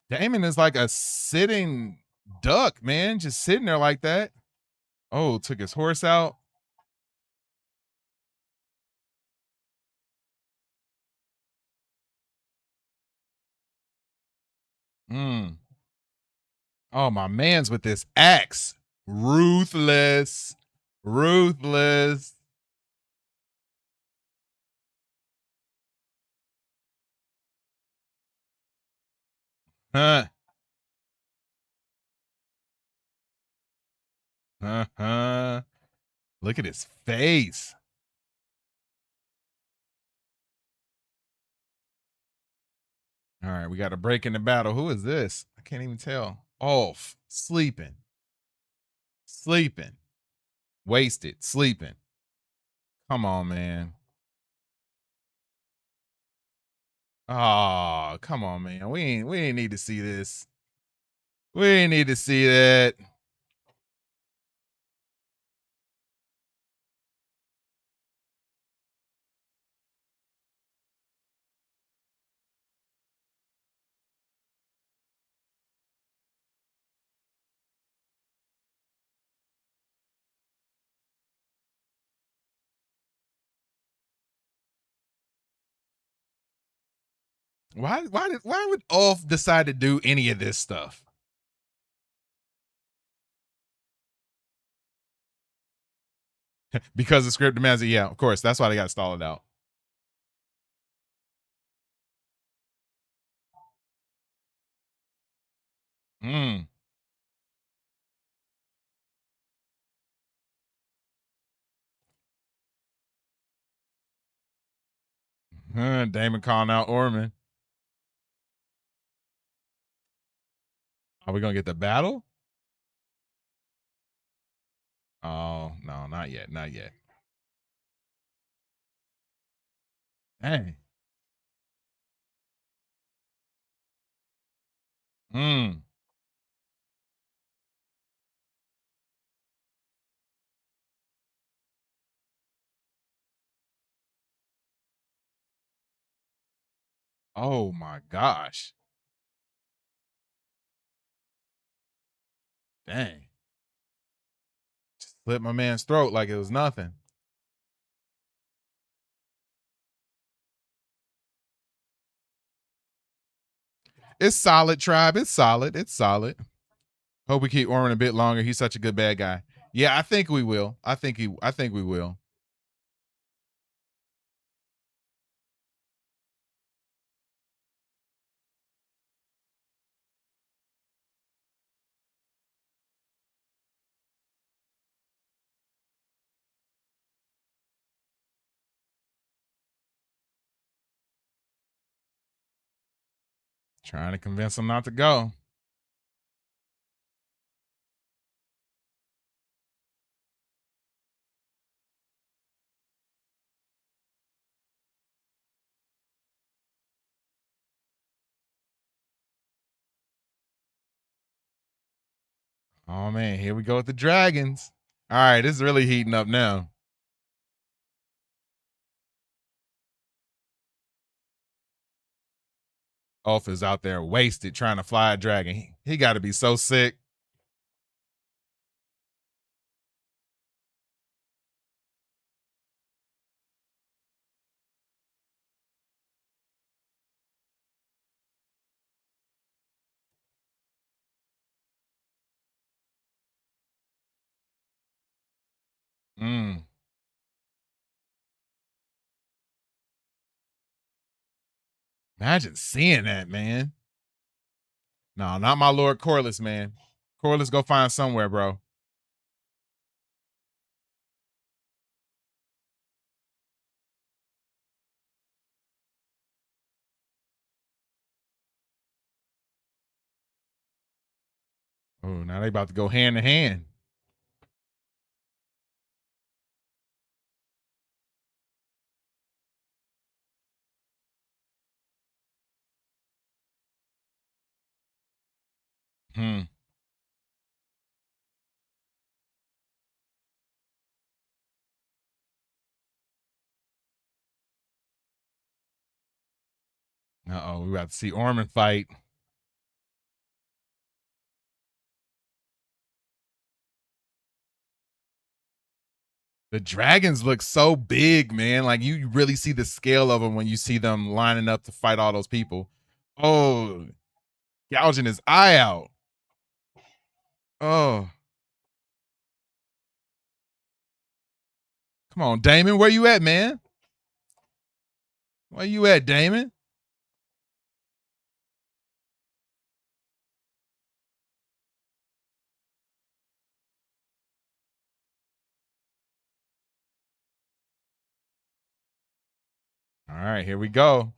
Damon is like a sitting duck, man. Just sitting there like that. Oh, took his horse out. Oh, my man's with this axe. Ruthless. Ruthless. Huh. Uh-huh. Look at his face. All right, we got a break in the battle. Who is this? I can't even tell. Ulf. Sleeping. Sleeping. Wasted. Sleeping. Come on, man. Oh, come on, man. We ain't need to see this. We ain't need to see that. Why would Ulf decide to do any of this stuff? Because the script demands it. Yeah, of course. That's why they got to stall it out. Damon calling out Orman. Are we gonna get the battle? Oh no, not yet, not yet. Hey. Oh my gosh. Dang. Just slit my man's throat like it was nothing. It's solid, Tribe. It's solid. It's solid. Hope we keep Orman a bit longer. He's such a good bad guy. Yeah, I think we will. I think we will. Trying to convince him not to go. Oh man, here we go with the dragons. All right, this is really heating up now. Ulf is out there wasted trying to fly a dragon. He got to be so sick. Imagine seeing that, man. No, not my Lord Corliss, man. Corliss, go find somewhere, bro. Oh, now they about to go hand to hand. Hmm. Uh-oh, we about to see Orman fight. The dragons look so big, man. Like you really see the scale of them when you see them lining up to fight all those people. Oh, gouging his eye out. Oh, come on, Damon. Where you at, man? Where you at, Damon? All right, here we go.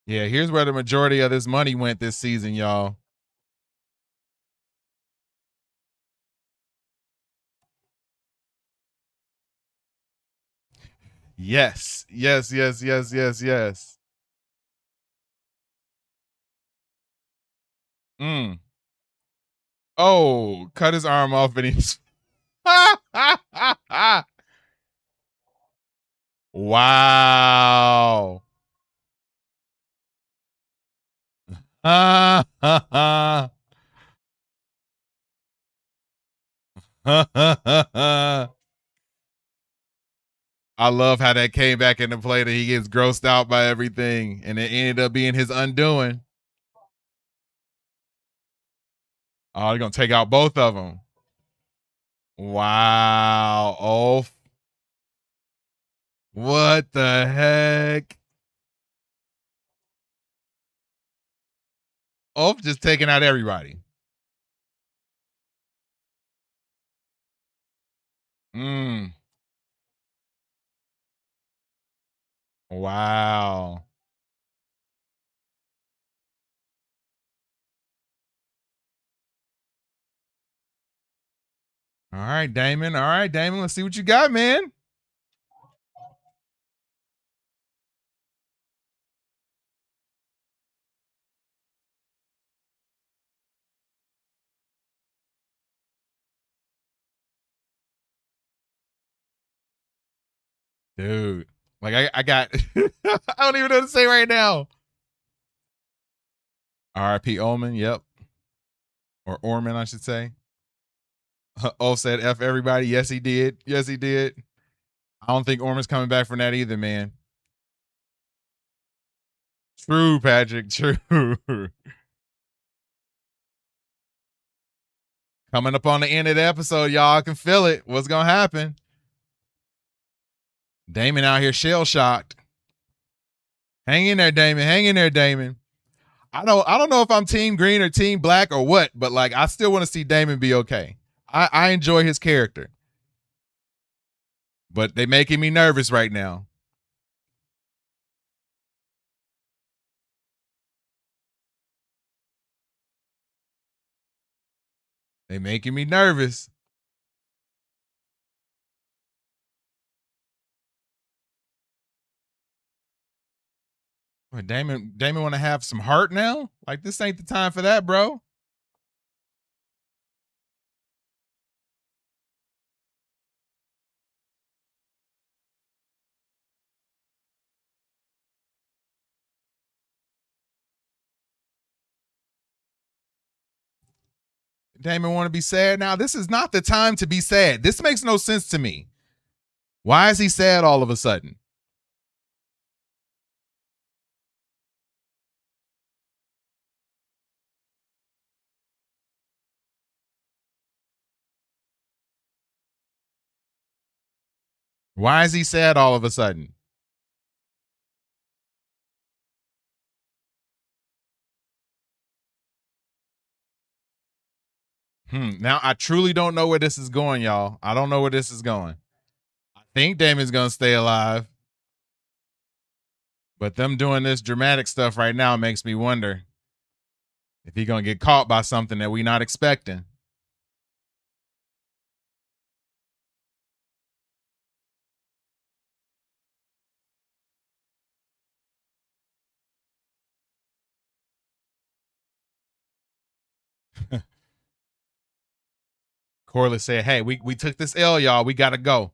Yeah, here's where the majority of this money went this season, y'all. Yes, yes, yes, yes, yes, yes. Mm. Oh, cut his arm off and he's wow. I love how that came back into play that he gets grossed out by everything and it ended up being his undoing. Oh, they're going to take out both of them. Wow. Oh, what the heck? Oh, just taking out everybody. Mm. Wow. All right, Damon. All right, Damon. Let's see what you got, man. Dude. Like I got I don't even know what to say right now. R.I.P. Omen, yep. Or Orman, I should say. O said F everybody. Yes, he did. Yes, he did. I don't think Orman's coming back from that either, man. True, Patrick. True. Coming up on the end of the episode, y'all can feel it. What's gonna happen? Damon out here shell shocked. Hang in there, Damon. Hang in there, Damon. I don't know if I'm team green or team black or what, but like I still want to see Damon be okay. I enjoy his character. But they making me nervous right now. They making me nervous. What, Damon want to have some heart now? Like this ain't the time for that, bro. Damon want to be sad now. This is not the time to be sad. This makes no sense to me. Why is he sad all of a sudden? Why is he sad all of a sudden? Now I truly don't know where this is going, y'all. I don't know where this is going. think Damon's gonna stay alive. But them doing this dramatic stuff right now makes me wonder if he gonna get caught by something that we not expecting. Corliss said, hey, we took this L, y'all. We gotta go.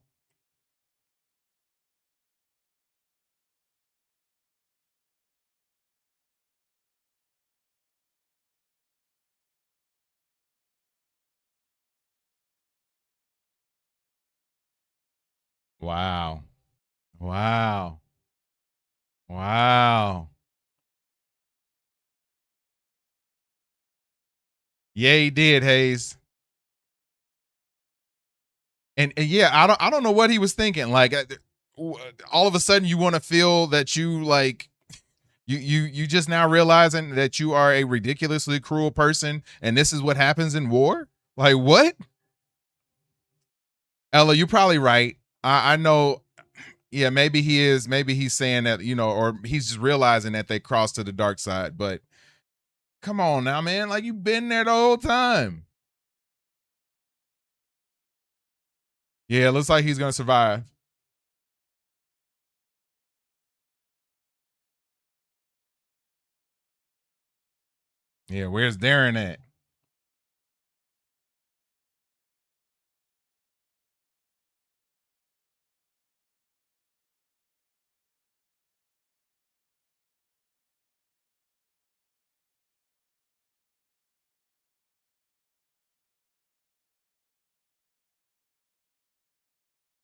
Wow. Wow. Wow. Yeah, he did, Hayes. And yeah, I don't know what he was thinking. Like all of a sudden you want to feel that you like you just now realizing that you are a ridiculously cruel person and this is what happens in war? Like what? Ella, you're probably right. I know. Yeah, maybe he's saying that, you know, or he's just realizing that they crossed to the dark side, but come on now, man. Like you've been there the whole time. Yeah, looks like he's gonna survive. Yeah, where's Darren at?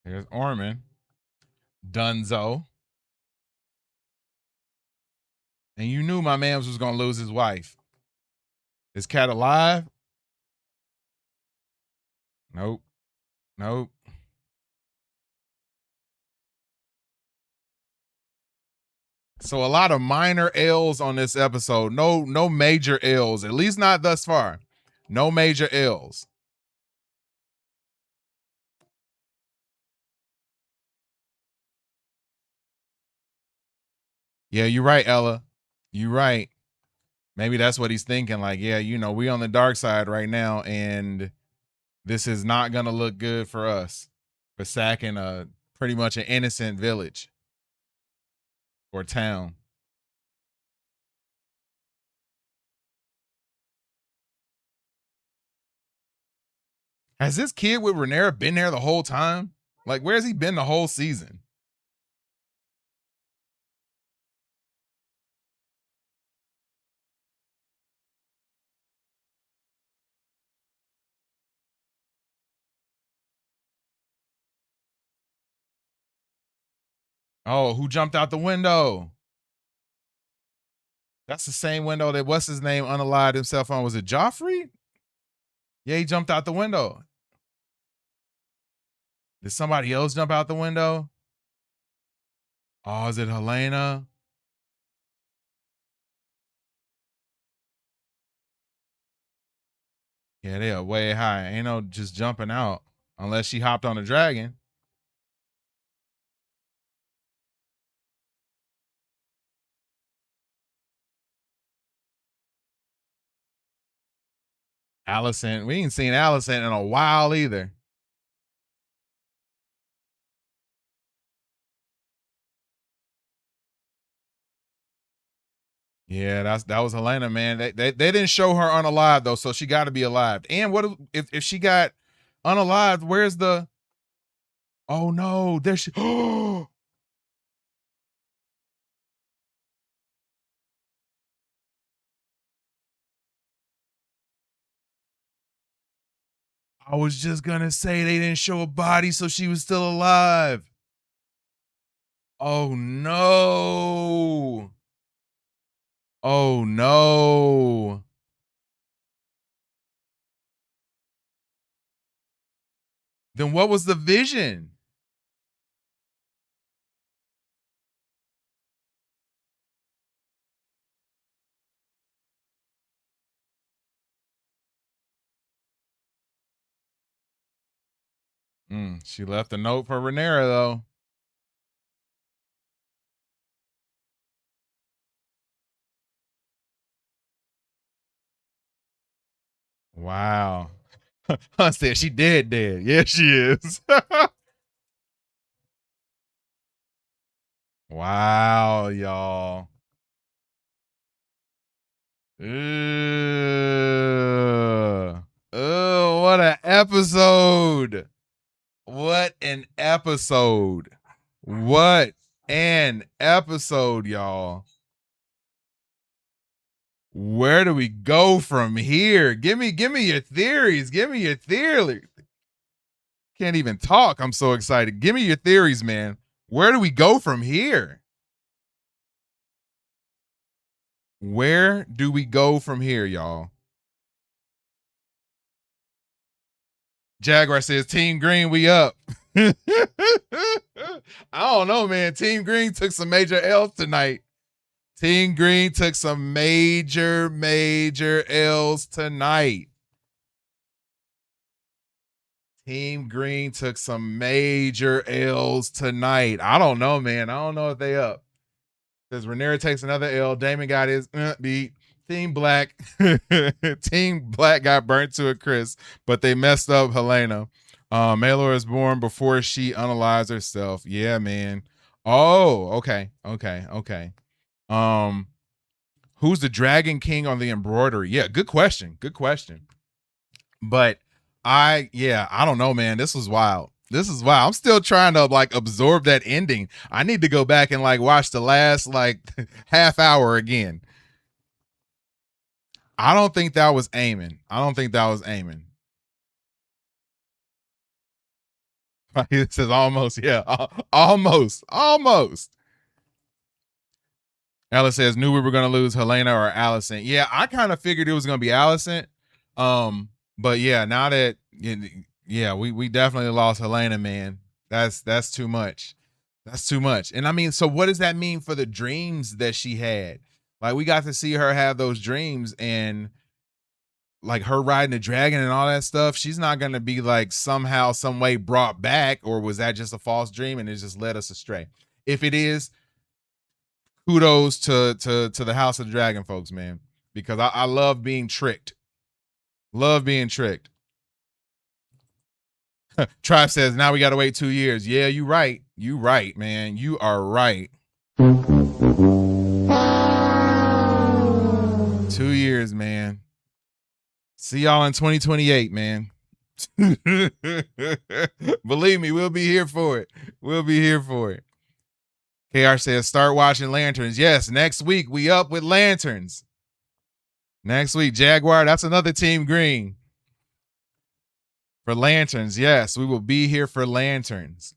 There's Orman. Dunzo. And you knew my man was gonna lose his wife. Is Cat alive? Nope. Nope. So a lot of minor L's on this episode. No major L's, at least not thus far. No major L's. Yeah, you're right, Ella. You're right. Maybe that's what he's thinking. Like, yeah, you know, we on the dark side right now, and this is not gonna look good for us. For sacking a pretty much an innocent village or town. Has this kid with Rhaenyra been there the whole time? Like, where's he been the whole season? Oh, who jumped out the window? That's the same window that what's his name unalived himself on. Was it Joffrey? Yeah, he jumped out the window. Did somebody else jump out the window? Oh, is it Helena? Yeah, they are way high. Ain't no just jumping out unless she hopped on a dragon. Alicent, we ain't seen Alicent in a while either. Yeah, that was Helena, man. They didn't show her unalive though, so she got to be alive. And what if she got unalive? Where's the? Oh no, there she. Oh, I was just gonna say they didn't show a body, so she was still alive. Oh no. Oh no. Then what was the vision? She left a note for Rhaenyra though. Wow. I said she dead. Yeah, she is. Wow, y'all. What an episode. What an episode. What an episode, y'all. Where do we go from here? Give me your theories. Give me your theory. Can't even talk. I'm so excited. Give me your theories, man. Where do we go from here? Where do we go from here, y'all? Jaguar says, Team Green, we up. I don't know, man. Team Green took some major L's tonight. Team Green took some major L's tonight. Team Green took some major L's tonight. I don't know, man. I don't know if they up. Says Rhaenyra takes another L. Damon got his beat. Team Black. Team Black got burnt to a crisp, but they messed up Helena. Maelor is born before she unalized herself. Yeah, man. Oh, okay. Who's the Dragon King on the embroidery? Yeah, good question. But I don't know, man. This was wild. I'm still trying to like absorb that ending. I need to go back and like watch the last like half hour again. I don't think that was aiming. It says almost, yeah. Almost. Ella says, knew we were going to lose Helena or Alicent. Yeah, I kind of figured it was going to be Alicent. But yeah, now that, yeah, we definitely lost Helena, man. That's too much. And I mean, so what does that mean for the dreams that she had? Like, we got to see her have those dreams and like her riding a dragon and all that stuff. She's not going to be like somehow, some way brought back, or was that just a false dream and it just led us astray? If it is, kudos to the House of the Dragon folks, man, because I love being tricked. Tribe says, now we got to wait 2 years. Yeah, you right, man. You are right. 2 years, man. See y'all in 2028, man. Believe me, we'll be here for it. KR says, start watching Lanterns. Yes, next week we up with Lanterns. Next week, Jaguar, that's another Team Green. For Lanterns, yes, we will be here for Lanterns.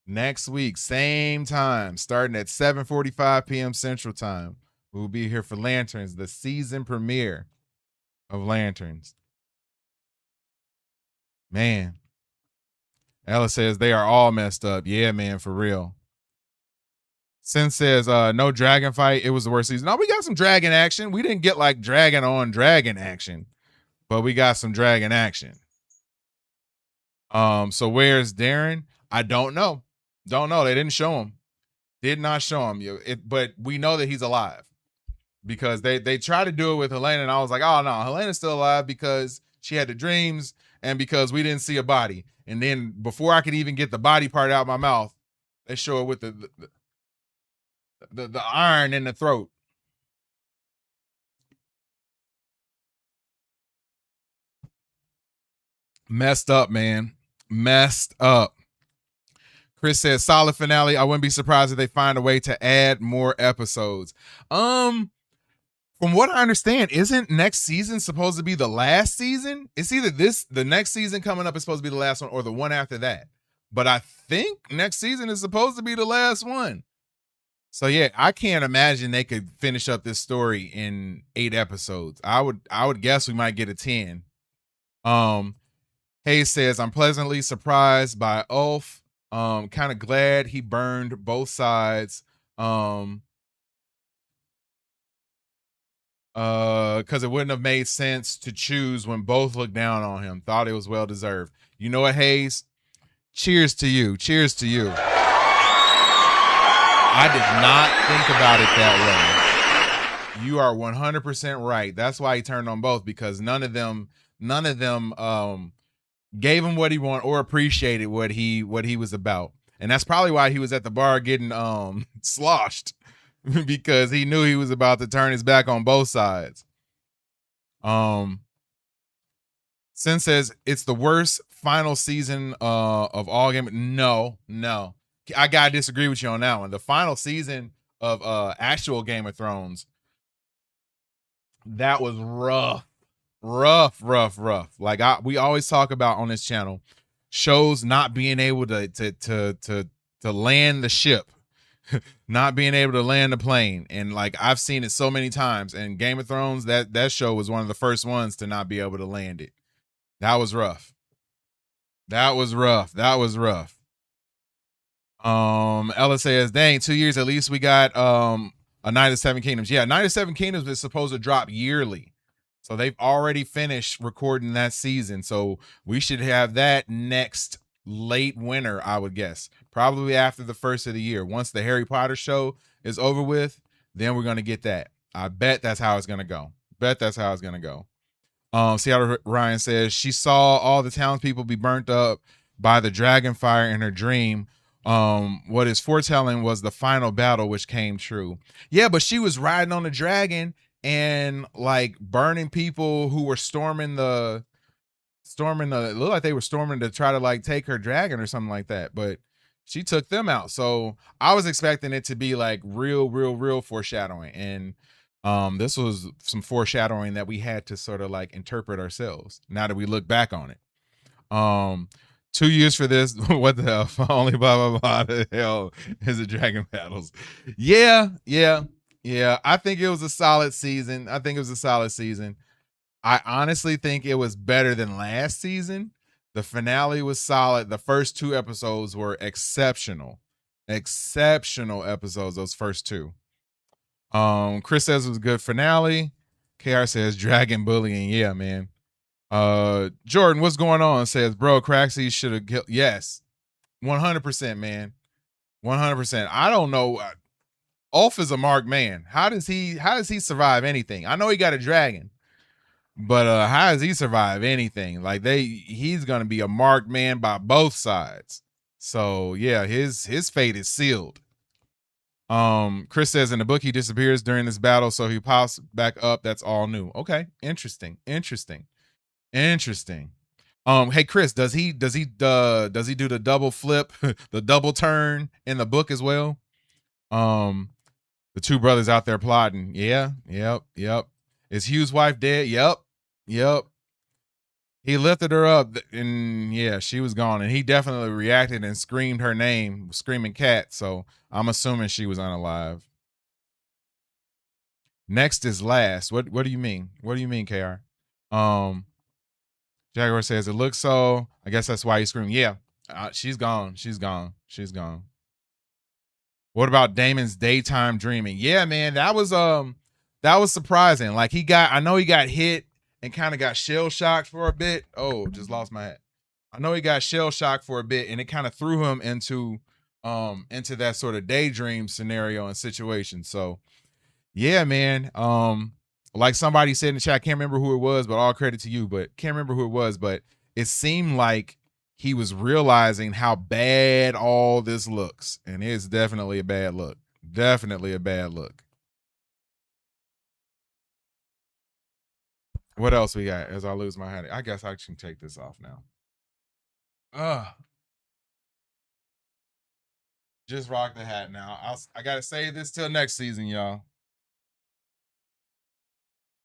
Next week, same time, starting at 7:45 p.m. Central Time. We will be here for Lanterns, the season premiere of Lanterns. Man. Ella says they are all messed up. Yeah, man, for real. Sin says, no dragon fight. It was the worst season. No, we got some dragon action. We didn't get like dragon on dragon action, but we got some dragon action. So where's Darren? I don't know. They didn't show him. Did not show him. But we know that he's alive because they tried to do it with Helena, and I was like, oh no, Helena's still alive because she had the dreams and because we didn't see a body. And then before I could even get the body part out of my mouth, they show it with the iron in the throat. Messed up, man. Messed up. Chris says solid finale. I wouldn't be surprised if they find a way to add more episodes. From what I understand, isn't next season supposed to be the last season? It's either the next season coming up is supposed to be the last one or the one after that. But I think next season is supposed to be the last one. So yeah, I can't imagine they could finish up this story in 8 episodes. I would guess we might get a 10. Hayes says, I'm pleasantly surprised by Ulf. Kind of glad he burned both sides. Because it wouldn't have made sense to choose when both looked down on him. Thought it was well deserved. You know what, Hayes? Cheers to you. Cheers to you. I did not think about it that way. You are 100% right. That's why he turned on both, because none of them gave him what he wanted or appreciated what he was about. And that's probably why he was at the bar getting sloshed, because he knew he was about to turn his back on both sides. Sin says it's the worst final season of all game. No. I gotta disagree with you on that one. The final season of actual Game of Thrones, that was rough. Like we always talk about on this channel, shows not being able to land the ship, not being able to land the plane. And like I've seen it so many times. And Game of Thrones, that show was one of the first ones to not be able to land it. That was rough. Ella says, dang, 2 years at least we got a Night of the Seven Kingdoms. Yeah, Night of the Seven Kingdoms is supposed to drop yearly. So they've already finished recording that season. So we should have that next late winter, I would guess. Probably after the first of the year. Once the Harry Potter show is over with, then we're going to get that. I bet that's how it's going to go. Seattle Ryan says she saw all the townspeople be burnt up by the dragon fire in her dream. What is foretelling was the final battle, which came true. Yeah, but she was riding on the dragon and like burning people who were storming it looked like they were storming to try to like take her dragon or something like that, but she took them out. So I was expecting it to be like real foreshadowing. And this was some foreshadowing that we had to sort of like interpret ourselves now that we look back on it. 2 years for this. What the hell? Only blah the hell is it dragon battles? Yeah. I think it was a solid season. I honestly think it was better than last season. The finale was solid. The first 2 episodes were exceptional episodes. Those first 2. Chris says it was a good finale. KR says dragon bullying. Yeah, man. Jordan, what's going on? Says, bro, Craxy should have killed. Yes, 100%, man. 100%. I don't know. Ulf is a marked man. How does he survive anything? I know he got a dragon, but how does he survive anything? Like he's gonna be a marked man by both sides. So yeah, his fate is sealed. Chris says in the book he disappears during this battle, so he pops back up. That's all new. Okay, interesting. Hey Chris, does he do the double flip, the double turn in the book as well? The 2 brothers out there plotting. Yeah, yep. Is Hugh's wife dead? Yep. He lifted her up and yeah, she was gone. And he definitely reacted and screamed her name, screaming cat. So I'm assuming she was unalive. Next is last. What do you mean? What do you mean, KR? Jaguar says it looks so. I guess that's why he screamed. Yeah, she's gone. What about Damon's daytime dreaming? Yeah, man, that was surprising. Like I know he got hit and kind of got shell shocked for a bit. Oh, just lost my hat. I know he got shell shocked for a bit, and it kind of threw him into that sort of daydream scenario and situation. So yeah, man. Like somebody said in the chat, I can't remember who it was, but all credit to you, but can't remember who it was, but it seemed like he was realizing how bad all this looks. And it's definitely a bad look. What else we got as I lose my hat? I guess I can take this off now. Just rock the hat now. I got to save this till next season, y'all.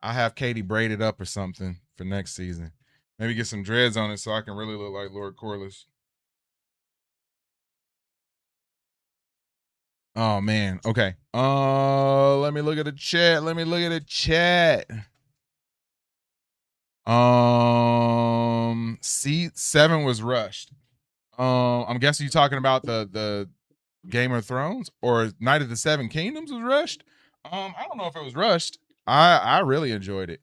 I have Katie braided up or something for next season. Maybe get some dreads on it so I can really look like Lord Corliss. Oh man. Okay. Let me look at the chat. C7 was rushed. I'm guessing you're talking about the Game of Thrones or Night of the Seven Kingdoms was rushed. I don't know if it was rushed. I really enjoyed it.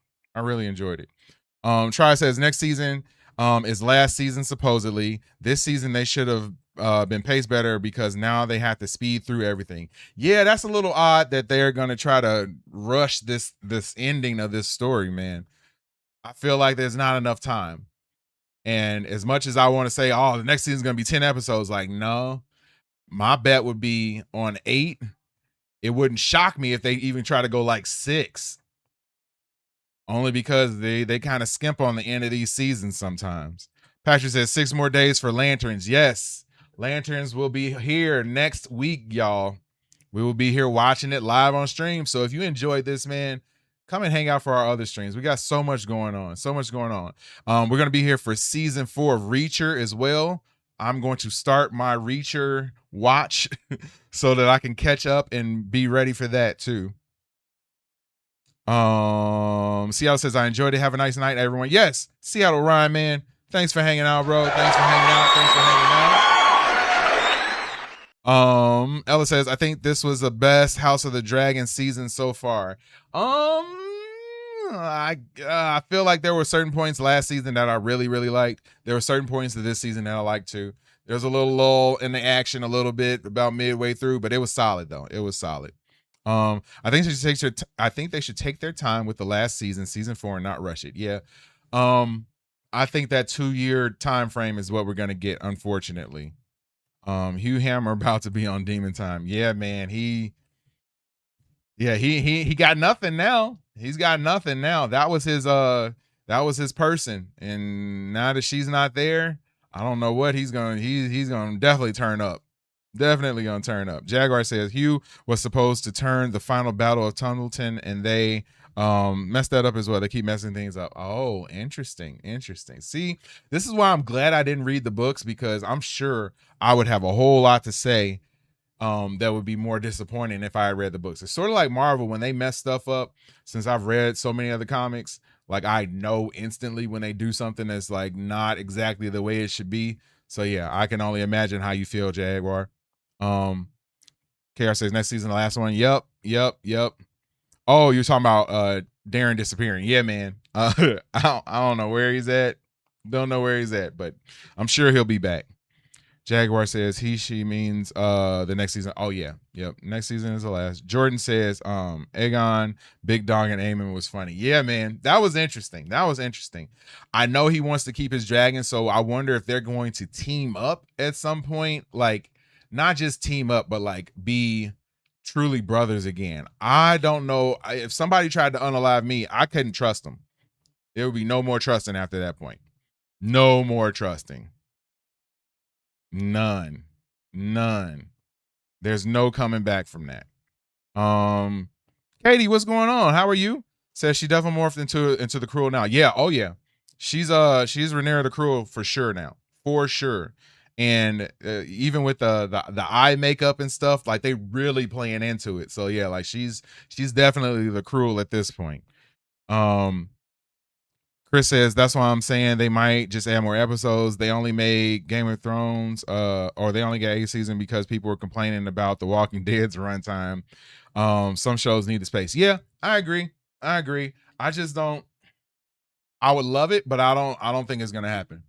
Try says next season is last season supposedly. This season they should have been paced better because now they have to speed through everything. Yeah, that's a little odd that they're gonna try to rush this ending of this story, man. I feel like there's not enough time. And as much as I want to say, oh, the next season's gonna be 10 episodes, like, no, my bet would be on 8. It wouldn't shock me if they even try to go like 6. Only because they kind of skimp on the end of these seasons sometimes. Patrick says 6 more days for Lanterns. Yes, Lanterns will be here next week, y'all. We will be here watching it live on stream. So if you enjoyed this, man, come and hang out for our other streams. We got so much going on. So much going on. We're going to be here for season 4 of Reacher as well. I'm going to start my Reacher watch so that I can catch up and be ready for that too. Seattle says, I enjoyed it. Have a nice night, everyone. Yes, Seattle Ryan, man. Thanks for hanging out, bro. Thanks for hanging out. Ella says, I think this was the best House of the Dragon season so far. I feel like there were certain points last season that I really, really liked. There were certain points of this season that I liked too. There's a little lull in the action a little bit about midway through, but it was solid though. It was solid. I think they should take their time with the last season 4, and not rush it. Yeah. I think that 2-year time frame is what we're gonna get, unfortunately. Hugh Hammer about to be on Demon Time. Yeah, man. He got nothing now. He's got nothing now. That was his person. And now that she's not there, I don't know what he's gonna definitely turn up. Definitely gonna turn up. Jaguar says Hugh was supposed to turn the final battle of Tumbleton, and they messed that up as well. They keep messing things up. Oh, interesting. See, this is why I'm glad I didn't read the books, because I'm sure I would have a whole lot to say that would be more disappointing if I had read the books. It's sort of like Marvel when they mess stuff up. Since I've read so many other comics, like I know instantly when they do something that's like not exactly the way it should be. So yeah, I can only imagine how you feel, Jaguar. KR says next season, the last one. Yep. Oh, you're talking about Darren disappearing. Yeah, man. I don't know where he's at. Don't know where he's at, but I'm sure he'll be back. Jaguar says she means the next season. Oh yeah. Yep. Next season is the last. Jordan says Aegon, Big Dog, and Aemon was funny. Yeah, man. That was interesting. I know he wants to keep his dragon, so I wonder if they're going to team up at some point. Like, not just team up, but like be truly brothers again. I don't know. If somebody tried to unalive me, I couldn't trust them. There would be no more trusting after that point. No more trusting. None. There's no coming back from that. Katie, what's going on? How are you? Says she definitely morphed into the Cruel now. Yeah. Oh yeah. She's Rhaenyra the Cruel for sure now. For sure. And even with the eye makeup and stuff, like they really playing into it. So yeah, like she's definitely the Cruel at this point. Chris says that's why I'm saying they might just add more episodes. They only made Game of Thrones, or they only got 8 seasons because people were complaining about The Walking Dead's runtime. Some shows need the space. Yeah, I agree. I just don't. I would love it, but I don't think it's gonna happen.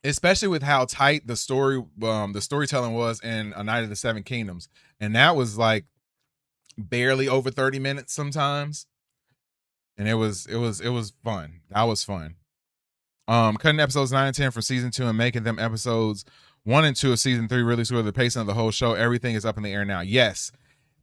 Especially with how tight the storytelling was in A Night of the Seven Kingdoms, and that was like barely over 30 minutes sometimes, and it was fun. That was fun. Cutting episodes 9 and 10 from season 2 and making them episodes 1 and 2 of season 3 really screwed the pacing of the whole show. Everything is up in the air now. Yes,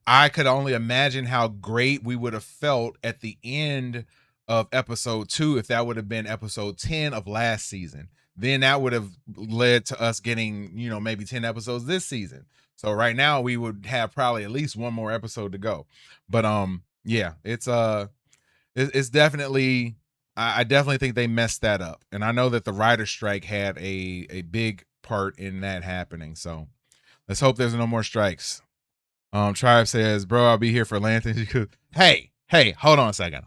I could only imagine how great we would have felt at the end of episode 2 if that would have been episode 10 of last season. Then that would have led to us getting, maybe 10 episodes this season. So right now we would have probably at least one more episode to go. But yeah, it's definitely, I definitely think they messed that up. And I know that the writer's strike had a big part in that happening. So let's hope there's no more strikes. Tribe says, bro, I'll be here for Lanterns. Hey, hold on a second.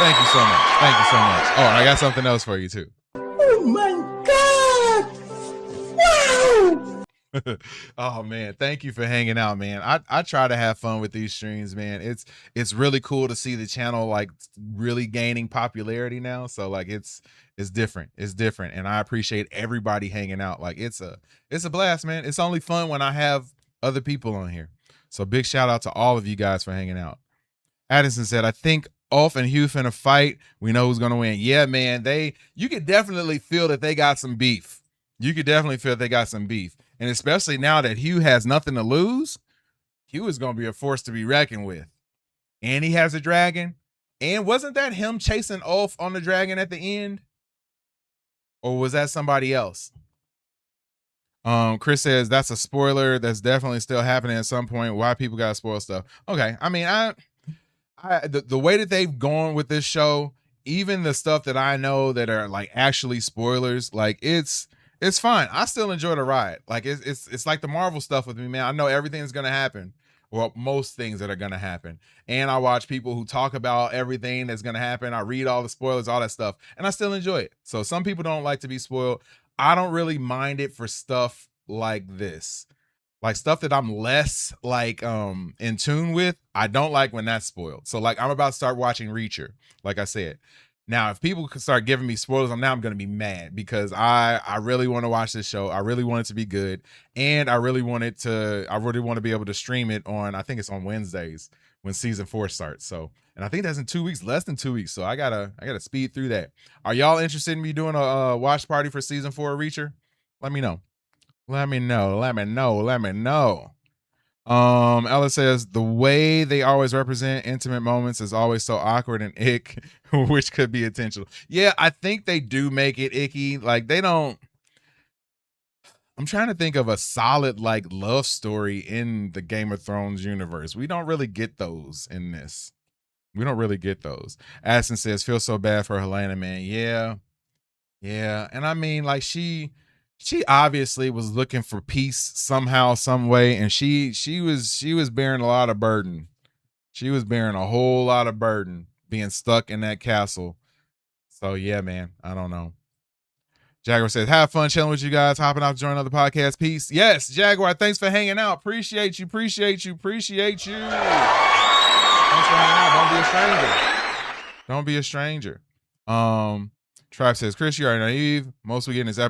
Thank you so much. Oh, I got something else for you too. Oh my God! Wow! Oh man, thank you for hanging out, man. I try to have fun with these streams, man. It's really cool to see the channel like really gaining popularity now. So like it's different. It's different. And I appreciate everybody hanging out. Like it's a blast, man. It's only fun when I have other people on here. So big shout out to all of you guys for hanging out. Addison said, I think Ulf and Hugh finna fight. We know who's gonna win. Yeah, man. You could definitely feel that they got some beef. You could definitely feel they got some beef. And especially now that Hugh has nothing to lose, Hugh is going to be a force to be reckoned with. And he has a dragon. And wasn't that him chasing Ulf on the dragon at the end? Or was that somebody else? Chris says that's a spoiler. That's definitely still happening at some point. Why people got to spoil stuff. Okay. I mean, the way that they've gone with this show, even the stuff that I know that are like actually spoilers, like it's fine. I still enjoy the ride. Like it's like the Marvel stuff with me, man. I know everything's gonna happen. Well, most things that are gonna happen. And I watch people who talk about everything that's gonna happen. I read all the spoilers, all that stuff, and I still enjoy it. So some people don't like to be spoiled. I don't really mind it for stuff like this. Like stuff that I'm less like in tune with. I don't like when that's spoiled. So like I'm about to start watching Reacher, like I said. Now, if people could start giving me spoilers, I'm going to be mad because I really want to watch this show. I really want it to be good. And I really want to be able to stream it on, I think it's on Wednesdays when season 4 starts. So, and I think that's in 2 weeks, less than 2 weeks. So I gotta speed through that. Are y'all interested in me doing a watch party for season 4 of Reacher? Let me know. Let me know. Ella says the way they always represent intimate moments is always so awkward and ick, which could be intentional. Yeah, I think they do make it icky. Like they don't. I'm trying to think of a solid like love story in the Game of Thrones universe. We don't really get those in this. We don't really get those. Addison says, feel so bad for Helena, man. Yeah. And I mean, like she obviously was looking for peace somehow, some way, and she was bearing a lot of burden. She was bearing a whole lot of burden being stuck in that castle. So yeah, man, I don't know. Jaguar says, have fun chilling with you guys, hopping out to join another podcast. Peace. Yes, Jaguar, thanks for hanging out. Appreciate you. Thanks for hanging out. Don't be a stranger. Trav says, Chris, you are naive. Most we get in is 8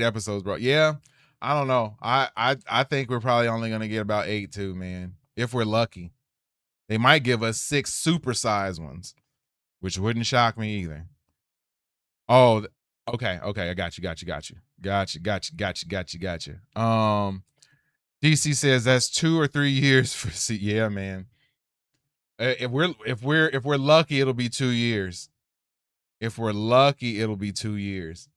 episodes, bro. Yeah, I don't know. I think we're probably only going to get about 8 too, man. If we're lucky. They might give us 6 supersized ones, which wouldn't shock me either. Oh, okay. I got you. Gotcha. DC says that's 2 or 3 years for yeah, man. If we're lucky, it'll be 2 years. If we're lucky, it'll be 2 years.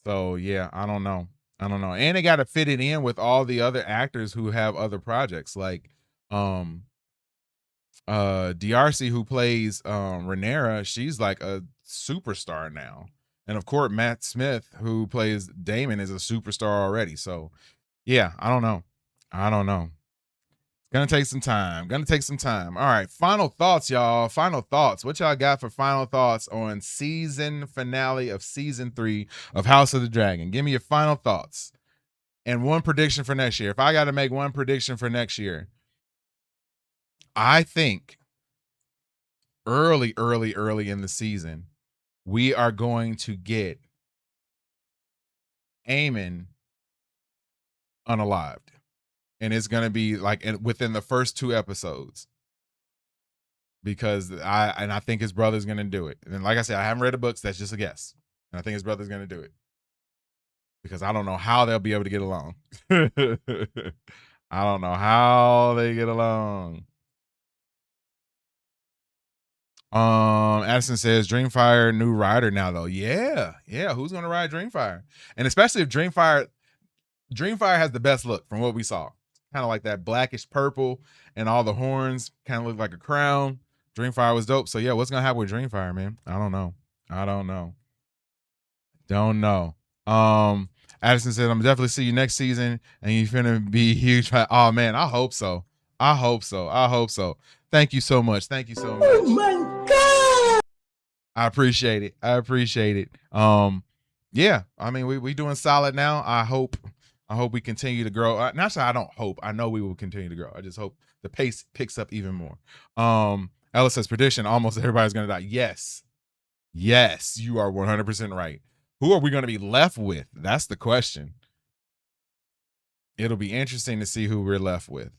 So yeah, I don't know. And they got to fit it in with all the other actors who have other projects, like DRC, who plays Rhaenyra. She's like a superstar now, and of course Matt Smith, who plays Daemon, is a superstar already. So yeah, I don't know. Gonna take some time. All right. Final thoughts, y'all. What y'all got for final thoughts on season finale of season 3 of House of the Dragon? Give me your final thoughts. And one prediction for next year. If I got to make one prediction for next year, I think early in the season, we are going to get Aemon unalived. And it's going to be like within the first 2 episodes, because I think his brother's going to do it. And like I said, I haven't read the books. That's just a guess. And I think his brother's going to do it because I don't know how they'll be able to get along. I don't know how they get along. Addison says Dreamfire new rider now though. Yeah. Who's going to ride Dreamfire? And especially if Dreamfire has the best look from what we saw. Kind of like that blackish purple and all the horns kind of look like a crown. Dreamfire was dope. So yeah, what's gonna happen with Dreamfire, man? I don't know. Addison said, I'm definitely see you next season and you finna be huge. Oh man, I hope so. Thank you so much. Oh my God. I appreciate it. Yeah, I mean, we doing solid now. I hope I hope we continue to grow. Not that I don't hope. I know we will continue to grow. I just hope the pace picks up even more. Ellis says prediction, almost everybody's going to die. Yes. Yes, you are 100% right. Who are we going to be left with? That's the question. It'll be interesting to see who we're left with.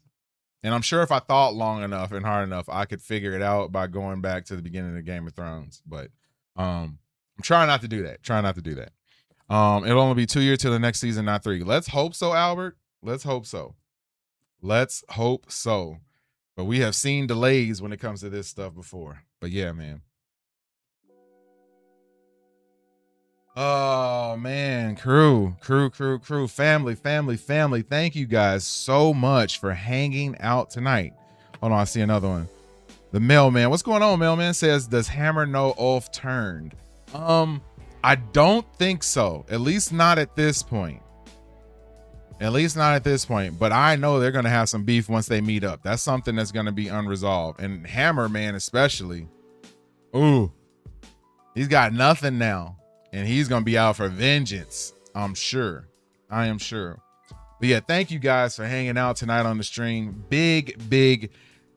And I'm sure if I thought long enough and hard enough, I could figure it out by going back to the beginning of Game of Thrones. But I'm trying not to do that. It'll only be 2 years till the next season, not 3. Let's hope so, Albert. Let's hope so. But we have seen delays when it comes to this stuff before. But yeah, man. Oh man, crew, family. Thank you guys so much for hanging out tonight. Hold on, I see another one. The mailman. What's going on, mailman? Says, does Hammer know Ulf turned? I don't think so. At least not at this point. But I know they're gonna have some beef once they meet up. That's something that's gonna be unresolved. And Hammer, man, especially. Ooh, he's got nothing now. And he's going to be out for vengeance, I'm sure. I am sure. But yeah, thank you guys for hanging out tonight on the stream. Big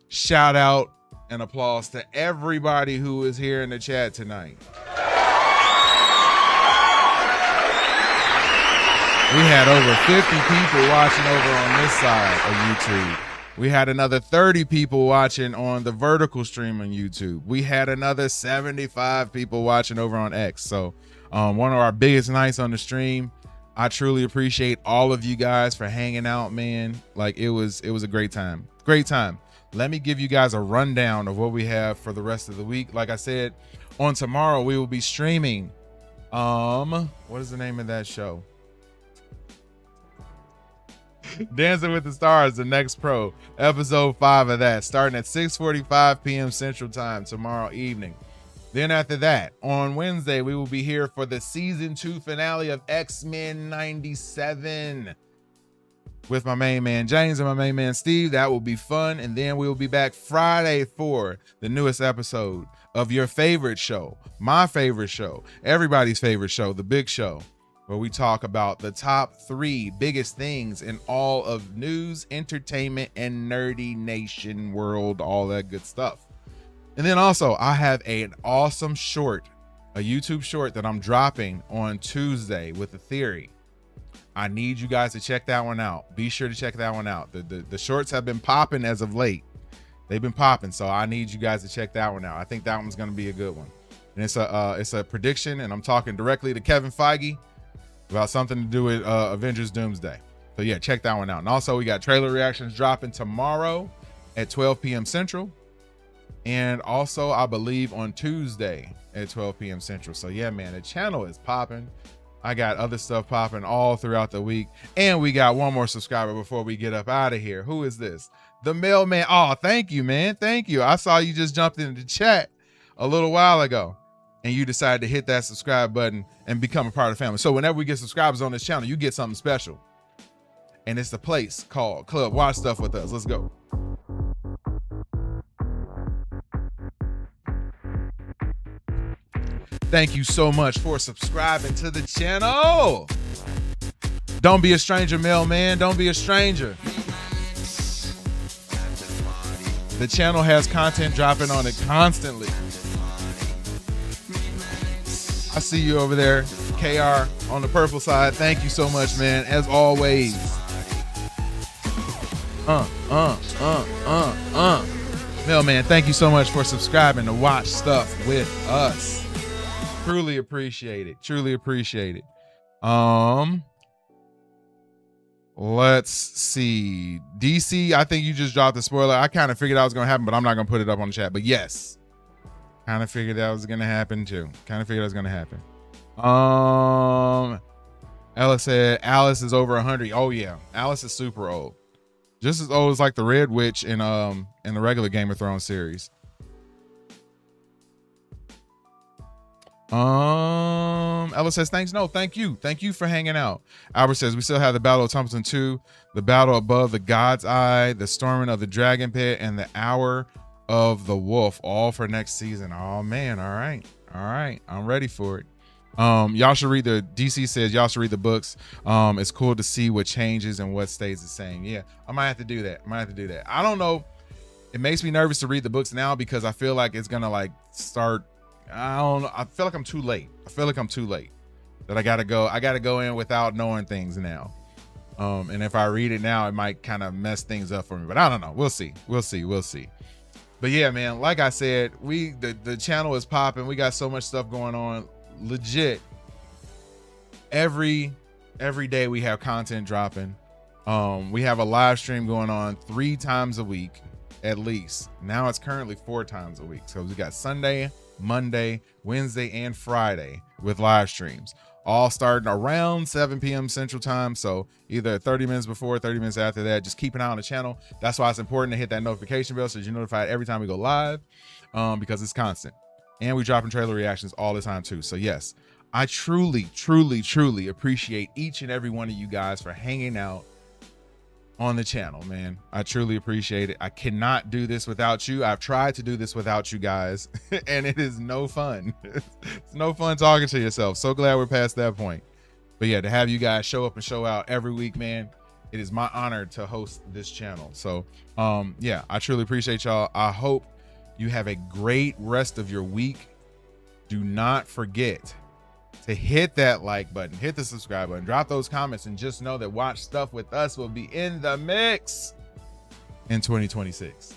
shout out and applause to everybody who is here in the chat tonight. We had over 50 people watching over on this side of YouTube. We had another 30 people watching on the vertical stream on YouTube. We had another 75 people watching over on X. So one of our biggest nights on the stream. I truly appreciate all of you guys for hanging out, man. Like it was a great time. Let me give you guys a rundown of what we have for the rest of the week. Like I said, on tomorrow we will be streaming. What is the name of that show? Dancing with the Stars, the Next Pro, episode 5 of that, starting at 6:45 p.m. Central Time tomorrow evening. Then after that, on Wednesday, we will be here for the season 2 finale of X-Men 97 with my main man James and my main man Steve. That will be fun. And then we will be back Friday for the newest episode of your favorite show, my favorite show, everybody's favorite show, The Big Show, where we talk about the top 3 biggest things in all of news, entertainment, and nerdy nation world, all that good stuff. And then also, I have an awesome short, a YouTube short that I'm dropping on Tuesday with a theory. I need you guys to check that one out. Be sure to check that one out. The shorts have been popping as of late. They've been popping, so I need you guys to check that one out. I think that one's going to be a good one. And it's a prediction, and I'm talking directly to Kevin Feige about something to do with Avengers Doomsday. So yeah, check that one out. And also, we got trailer reactions dropping tomorrow at 12 p.m. Central. And also, I believe on Tuesday at 12 p.m. Central. So yeah, man, the channel is popping. I got other stuff popping all throughout the week. And we got one more subscriber before we get up out of here. Who is this? The mailman. Oh, thank you, man. Thank you. I saw you just jumped into the chat a little while ago. And you decided to hit that subscribe button and become a part of the family. So whenever we get subscribers on this channel, you get something special. And it's the place called Club Watch Stuff with Us. Let's go. Thank you so much for subscribing to the channel. Don't be a stranger, mailman. Don't be a stranger. The channel has content dropping on it constantly. I see you over there, KR on the purple side. Thank you so much, man. As always. Mailman, thank you so much for subscribing to Watch Stuff with Us. Truly appreciate it. Let's see. DC, I think you just dropped the spoiler. I kind of figured that was going to happen, but I'm not going to put it up on the chat. But yes, kind of figured that was going to happen too. Alice said Alice is over 100. Oh yeah, Alice is super old. Just as old as like the Red Witch in the regular Game of Thrones series. Ella says thanks. No, thank you for hanging out. Albert says we still have the Battle of Templeton 2, the Battle above the God's Eye, the Storming of the Dragon Pit, and the Hour of the Wolf, all for next season. Oh man, all right, I'm ready for it. Y'all should read DC says y'all should read the books. It's cool to see what changes and what stays the same. Yeah, I might have to do that. I don't know. It makes me nervous to read the books now because I feel like it's gonna like start. I don't know. I feel like I'm too late. That I gotta go in without knowing things now. And if I read it now, it might kind of mess things up for me. But I don't know. We'll see. But yeah, man, like I said, the channel is popping. We got so much stuff going on. Legit. Every day we have content dropping. We have a live stream going on 3 times a week at least. Now it's currently 4 times a week. So we got Sunday, Monday, Wednesday, and Friday with live streams, all starting around 7 p.m. Central Time. So either 30 minutes before, 30 minutes after that. Just keep an eye on the channel. That's why it's important to hit that notification bell so you're notified every time we go live, because it's constant. And we dropping trailer reactions all the time too. So yes, I truly appreciate each and every one of you guys for hanging out on the channel, man. I truly appreciate it. I cannot do this without you. I've tried to do this without you guys and it is no fun. It's no fun talking to yourself. So glad we're past that point. But yeah, to have you guys show up and show out every week, man, it is my honor to host this channel. So yeah, I truly appreciate y'all. I hope you have a great rest of your week. Do not forget to hit that like button, hit the subscribe button, drop those comments, and just know that Watch Stuff with Us will be in the mix in 2026.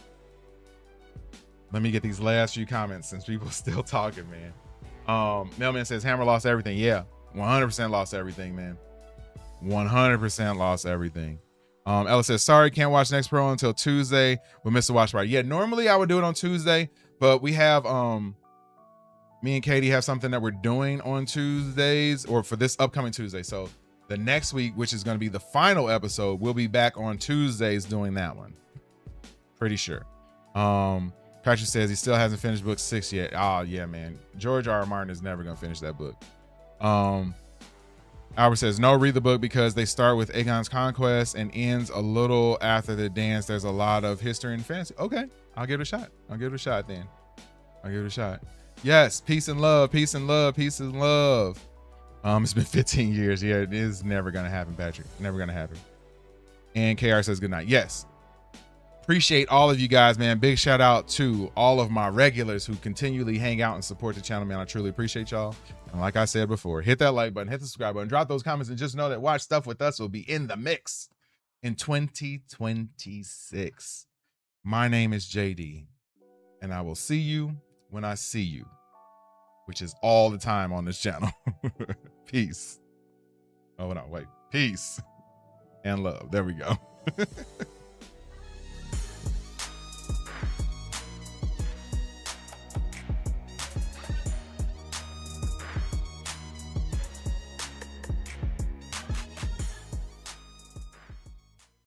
Let me get these last few comments since people still talking, man. Mailman says Hammer lost everything. Yeah, 100% lost everything, man. 100% lost everything. Ella says, sorry, can't watch Next Pro until Tuesday with Mr. Watch Party. Yeah, normally I would do it on Tuesday, but we have me and Katie have something that we're doing on Tuesdays, or for this upcoming Tuesday. So the next week, which is going to be the final episode, we'll be back on Tuesdays doing that one. Pretty sure. Patrick says he still hasn't finished book 6 yet. Oh yeah, man. George R. R. Martin is never going to finish that book. Albert says, no, read the book because they start with Aegon's conquest and ends a little after the dance. There's a lot of history and fantasy. Okay, I'll give it a shot. I'll give it a shot then. I'll give it a shot. Yes, peace and love, peace and love, peace and love. It's been 15 years. Yeah, it is never gonna happen, Patrick. Never gonna happen. And KR says good night. Yes. Appreciate all of you guys, man. Big shout out to all of my regulars who continually hang out and support the channel, man. I truly appreciate y'all. And like I said before, hit that like button, hit the subscribe button, drop those comments, and just know that Watch Stuff with Us will be in the mix in 2026. My name is JD, and I will see you when I see you, which is all the time on this channel. Peace. Oh, no, wait. Peace and love. There we go.